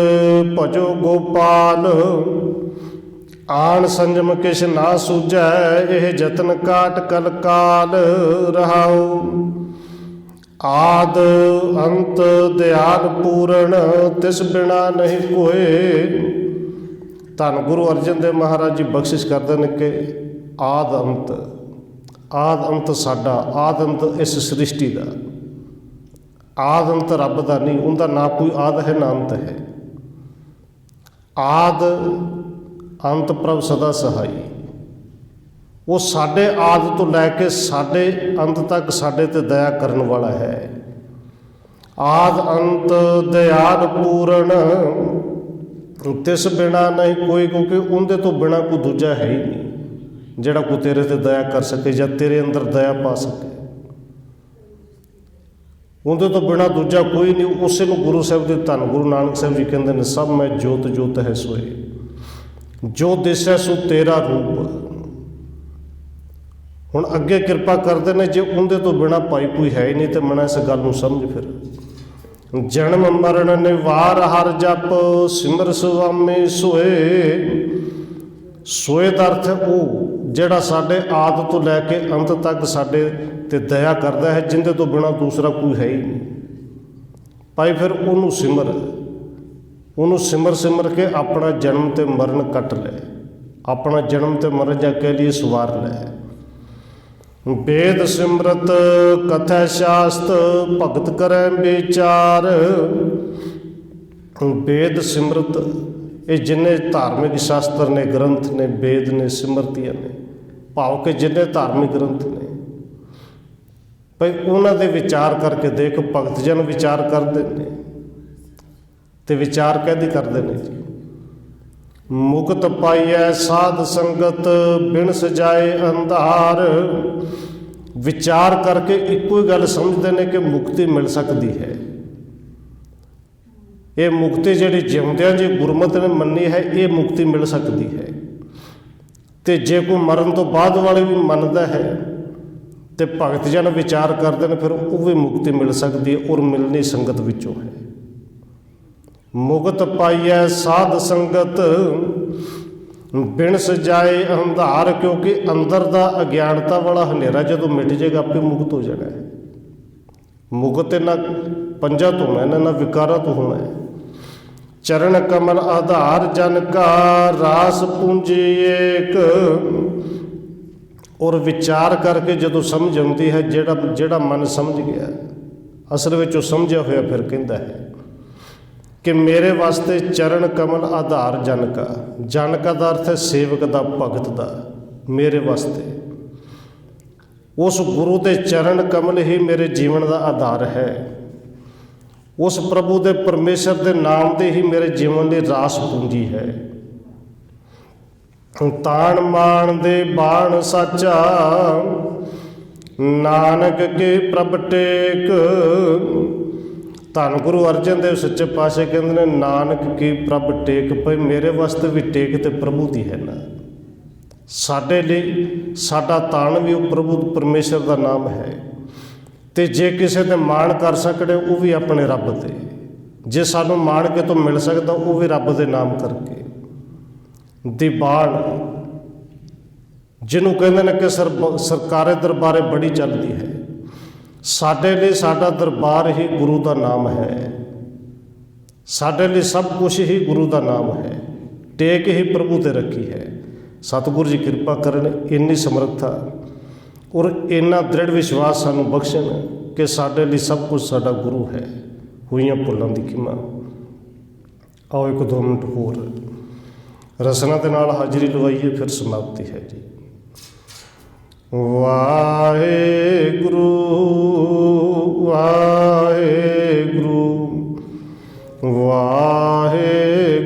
भजो गोपाल, आन संजम किश ना सूझै, यह जतन काट कल काल रहाओ। आद अंत दयाल पूरण, तिस बिना नहीं कोय। धन गुरु अर्जन देव महाराज जी बख्शिश करते हैं कि आद अंत साडा, आद अंत इस सृष्टि का, आद अंत रब का नहीं, उनका ना कोई आद है ना अंत है। आद अंत प्रभ सदा सहाई, वो साडे आद तो लैके साडे अंत तक साडे ते दया करन वाला है। आद अंत दयाल पूरण, तिस बिना नहीं कोई, क्योंकि उनके तो बिना कोई दूजा है ही नहीं जिहड़ा कोई तेरे ते दया कर सके या तेरे अंदर दया पा सके। उनके तो बिना दूजा कोई नहीं। उसे नूं गुरु साहब दे धन गुरु नानक साहब जी कहते हैं, सब मैं जोत जोत है सोए, जो दिसै सो तेरा रूप। हुण अगे किरपा करते हैं, जे उनके तो बिना भाई कोई है ही नहीं तो मना इस गल नूं समझ। फिर जन्म मरण निवार हर जप, सिमर सुआमी सोए। सोए का अर्थ है वो ਜਿਹੜਾ ਸਾਡੇ ਆਦਿ ਤੋਂ ਲੈ ਕੇ ਅੰਤ ਤੱਕ ਸਾਡੇ ਤੇ ਦਇਆ ਕਰਦਾ ਹੈ, ਜਿੰਦੇ ਤੋਂ ਬਿਨਾਂ ਦੂਸਰਾ ਕੋਈ ਹੈ ਹੀ ਨਹੀਂ। ਭਾਈ ਫਿਰ ਉਹਨੂੰ ਸਿਮਰ ਕੇ ਆਪਣਾ ਜਨਮ ਤੇ ਮਰਨ ਕੱਟ ਲੈ, ਆਪਣਾ ਜਨਮ ਤੇ ਮਰਨ ਜਾ ਕੇ ਲਈ ਸਵਾਰ ਲੈ। ਵੇਦ ਸਿਮਰਤ ਕਥੈ ਸ਼ਾਸਤ ਭਗਤ ਕਰੈ ਵਿਚਾਰ। ਵੇਦ ਸਿਮਰਤ ਇਹ ਜਿੰਨੇ ਧਾਰਮਿਕ ਸ਼ਾਸਤਰ ਨੇ, ਗ੍ਰੰਥ ਨੇ, ਵੇਦ ਨੇ, ਸਿਮਰਤੀਆਂ ਨੇ, ਭਾਵ ਕਿ ਜਿੰਨੇ ਧਾਰਮਿਕ ਗ੍ਰੰਥ ਨੇ, ਭਾਈ ਉਹਨਾਂ ਦੇ ਵਿਚਾਰ ਕਰਕੇ ਦੇਖ। ਭਗਤ ਜਨ ਵਿਚਾਰ ਕਰਦੇ ਨੇ, ਤੇ ਵਿਚਾਰ ਕਹਦੀ ਕਰਦੇ ਨੇ ਜੀ। ਮੁਕਤ ਪਾਈਐ ਸਾਧ ਸੰਗਤ ਬਿਨ ਸਜਾਏ ਅੰਧਾਰ। ਵਿਚਾਰ ਕਰਕੇ ਇੱਕੋ ਹੀ ਗੱਲ ਸਮਝਦੇ ਨੇ ਕਿ ਮੁਕਤੀ ਮਿਲ ਸਕਦੀ ਹੈ। ਇਹ ਮੁਕਤੀ ਜਿਹੜੀ ਜਿਉਂਦਿਆਂ ਜੀ ਗੁਰਮਤਿ ਨੇ ਮੰਨੀ ਹੈ, ਇਹ ਮੁਕਤੀ ਮਿਲ ਸਕਦੀ ਹੈ। ਤੇ ਜੇ ਕੋਈ ਮਰਨ ਤੋਂ ਬਾਅਦ ਵਾਲੇ ਵੀ ਮੰਨਦਾ ਹੈ ਤੇ ਭਗਤ ਜਨ ਵਿਚਾਰ ਕਰਦੇ ਨੇ, ਫਿਰ ਉਹ ਵੀ ਮੁਕਤੀ ਮਿਲ ਸਕਦੀ ਹੈ, ਔਰ ਮਿਲਣੀ ਸੰਗਤ ਵਿੱਚੋਂ ਹੈ। ਮੁਕਤ ਪਾਈਐ ਸਾਧ ਸੰਗਤ ਬਿਨ ਸਜਾਏ ਅੰਧਾਰ। ਕਿਉਂਕਿ ਅੰਦਰ ਦਾ ਅਗਿਆਨਤਾ ਵਾਲਾ ਹਨੇਰਾ ਜਦੋਂ ਮਿਟ ਜਾਏਗਾ, ਆਪੇ ਮੁਕਤ ਹੋ ਜਾਣਾ ਹੈ। ਮੁਕਤ ਇਹਨਾਂ ਪੰਜਾਂ ਤੋਂ ਹੋਣਾ, ਇਹਨਾਂ ਵਿਕਾਰਾਂ ਤੋਂ ਹੋਣਾ ਹੈ। ਚਰਨ ਕਮਲ ਆਧਾਰ ਜਨ ਕਾ ਰਾਸ ਪੂੰਜੀ ਏਕ। ਔਰ ਵਿਚਾਰ ਕਰਕੇ ਜਦੋਂ ਸਮਝ ਆਉਂਦੀ ਹੈ, ਜਿਹੜਾ ਮਨ ਸਮਝ ਗਿਆ, ਅਸਲ ਵਿੱਚ ਉਹ ਸਮਝਿਆ ਹੋਇਆ ਫਿਰ ਕਹਿੰਦਾ ਹੈ ਕਿ ਮੇਰੇ ਵਾਸਤੇ ਚਰਨ ਕਮਲ ਆਧਾਰ ਜਨ ਕਾ। ਜਨ ਕਾ ਦਾ ਅਰਥ ਹੈ ਸੇਵਕ ਦਾ, ਭਗਤ ਦਾ। ਮੇਰੇ ਵਾਸਤੇ ਉਸ ਗੁਰੂ ਦੇ ਚਰਨ ਕਮਲ ਹੀ ਮੇਰੇ ਜੀਵਨ ਦਾ ਆਧਾਰ ਹੈ। ਉਸ ਪ੍ਰਭੂ ਦੇ ਪਰਮੇਸ਼ਰ ਦੇ ਨਾਮ ਦੇ ਹੀ ਮੇਰੇ ਜੀਵਨ ਦੀ ਰਾਸ ਪੂੰਜੀ ਹੈ। ਤਾਣ ਮਾਣ ਦੇ ਬਾਣ ਸਾਚਾ ਨਾਨਕ ਕੇ ਪ੍ਰਭ ਟੇਕ। ਧੰਨ ਗੁਰੂ ਅਰਜਨ ਦੇਵ ਸੱਚੇ ਪਾਤਸ਼ਾਹ ਕਹਿੰਦੇ ਨੇ, ਨਾਨਕ ਕੀ ਪ੍ਰਭ ਟੇਕ। ਭਾਈ ਮੇਰੇ ਵਾਸਤੇ ਵੀ ਟੇਕ ਤੇ ਪ੍ਰਭੂ ਦੀ ਹੈ ਨਾ। ਸਾਡੇ ਲਈ ਸਾਡਾ ਤਾਣ ਵੀ ਉਹ ਪ੍ਰਭੂ ਪਰਮੇਸ਼ਰ ਦਾ ਨਾਮ ਹੈ। ਤੇ ਜੇ ਕਿਸੇ ਤੇ ਮਾਣ ਕਰ ਸਕਦੇ, ਉਹ ਵੀ ਆਪਣੇ ਰੱਬ ਤੇ। ਜੇ ਸਾਨੂੰ ਮਾਣ ਕੇ ਤੋਂ ਮਿਲ ਸਕਦਾ, ਉਹ ਵੀ ਰੱਬ ਦੇ ਨਾਮ ਕਰਕੇ। ਦੀਵਾਨ ਜਿਹਨੂੰ ਕਹਿੰਦੇ ਨੇ ਕਿ ਸਰਕਾਰੇ ਦਰਬਾਰੇ ਬੜੀ ਚੱਲਦੀ ਹੈ, ਸਾਡੇ ਲਈ ਸਾਡਾ ਦਰਬਾਰ ਹੀ ਗੁਰੂ ਦਾ ਨਾਮ ਹੈ। ਸਾਡੇ ਲਈ ਸਭ ਕੁਝ ਹੀ ਗੁਰੂ ਦਾ ਨਾਮ ਹੈ। ਟੇਕ ਹੀ ਪ੍ਰਭੂ ਤੇ ਰੱਖੀ ਹੈ। ਸਤਿਗੁਰੂ ਜੀ ਕਿਰਪਾ ਕਰਨ, ਇੰਨੀ ਸਮਰੱਥਾ ਔਰ ਇੰਨਾ ਦ੍ਰਿੜ ਵਿਸ਼ਵਾਸ ਸਾਨੂੰ ਬਖਸ਼ਣ ਕਿ ਸਾਡੇ ਲਈ ਸਭ ਕੁਝ ਸਾਡਾ ਗੁਰੂ ਹੈ। ਹੋਈਆਂ ਭੁੱਲਾਂ ਦੀ ਖਿਮਾ। ਆਓ 1-2 ਮਿੰਟ ਹੋਰ ਰਸਨਾ ਦੇ ਨਾਲ ਹਾਜ਼ਰੀ ਲਵਾਈਏ, ਫਿਰ ਸਮਾਪਤੀ ਹੈ ਜੀ। ਵਾਹਿਗੁਰੂ ਵਾਹਿਗੁਰੂ ਵਾਹਿਗੁਰੂ।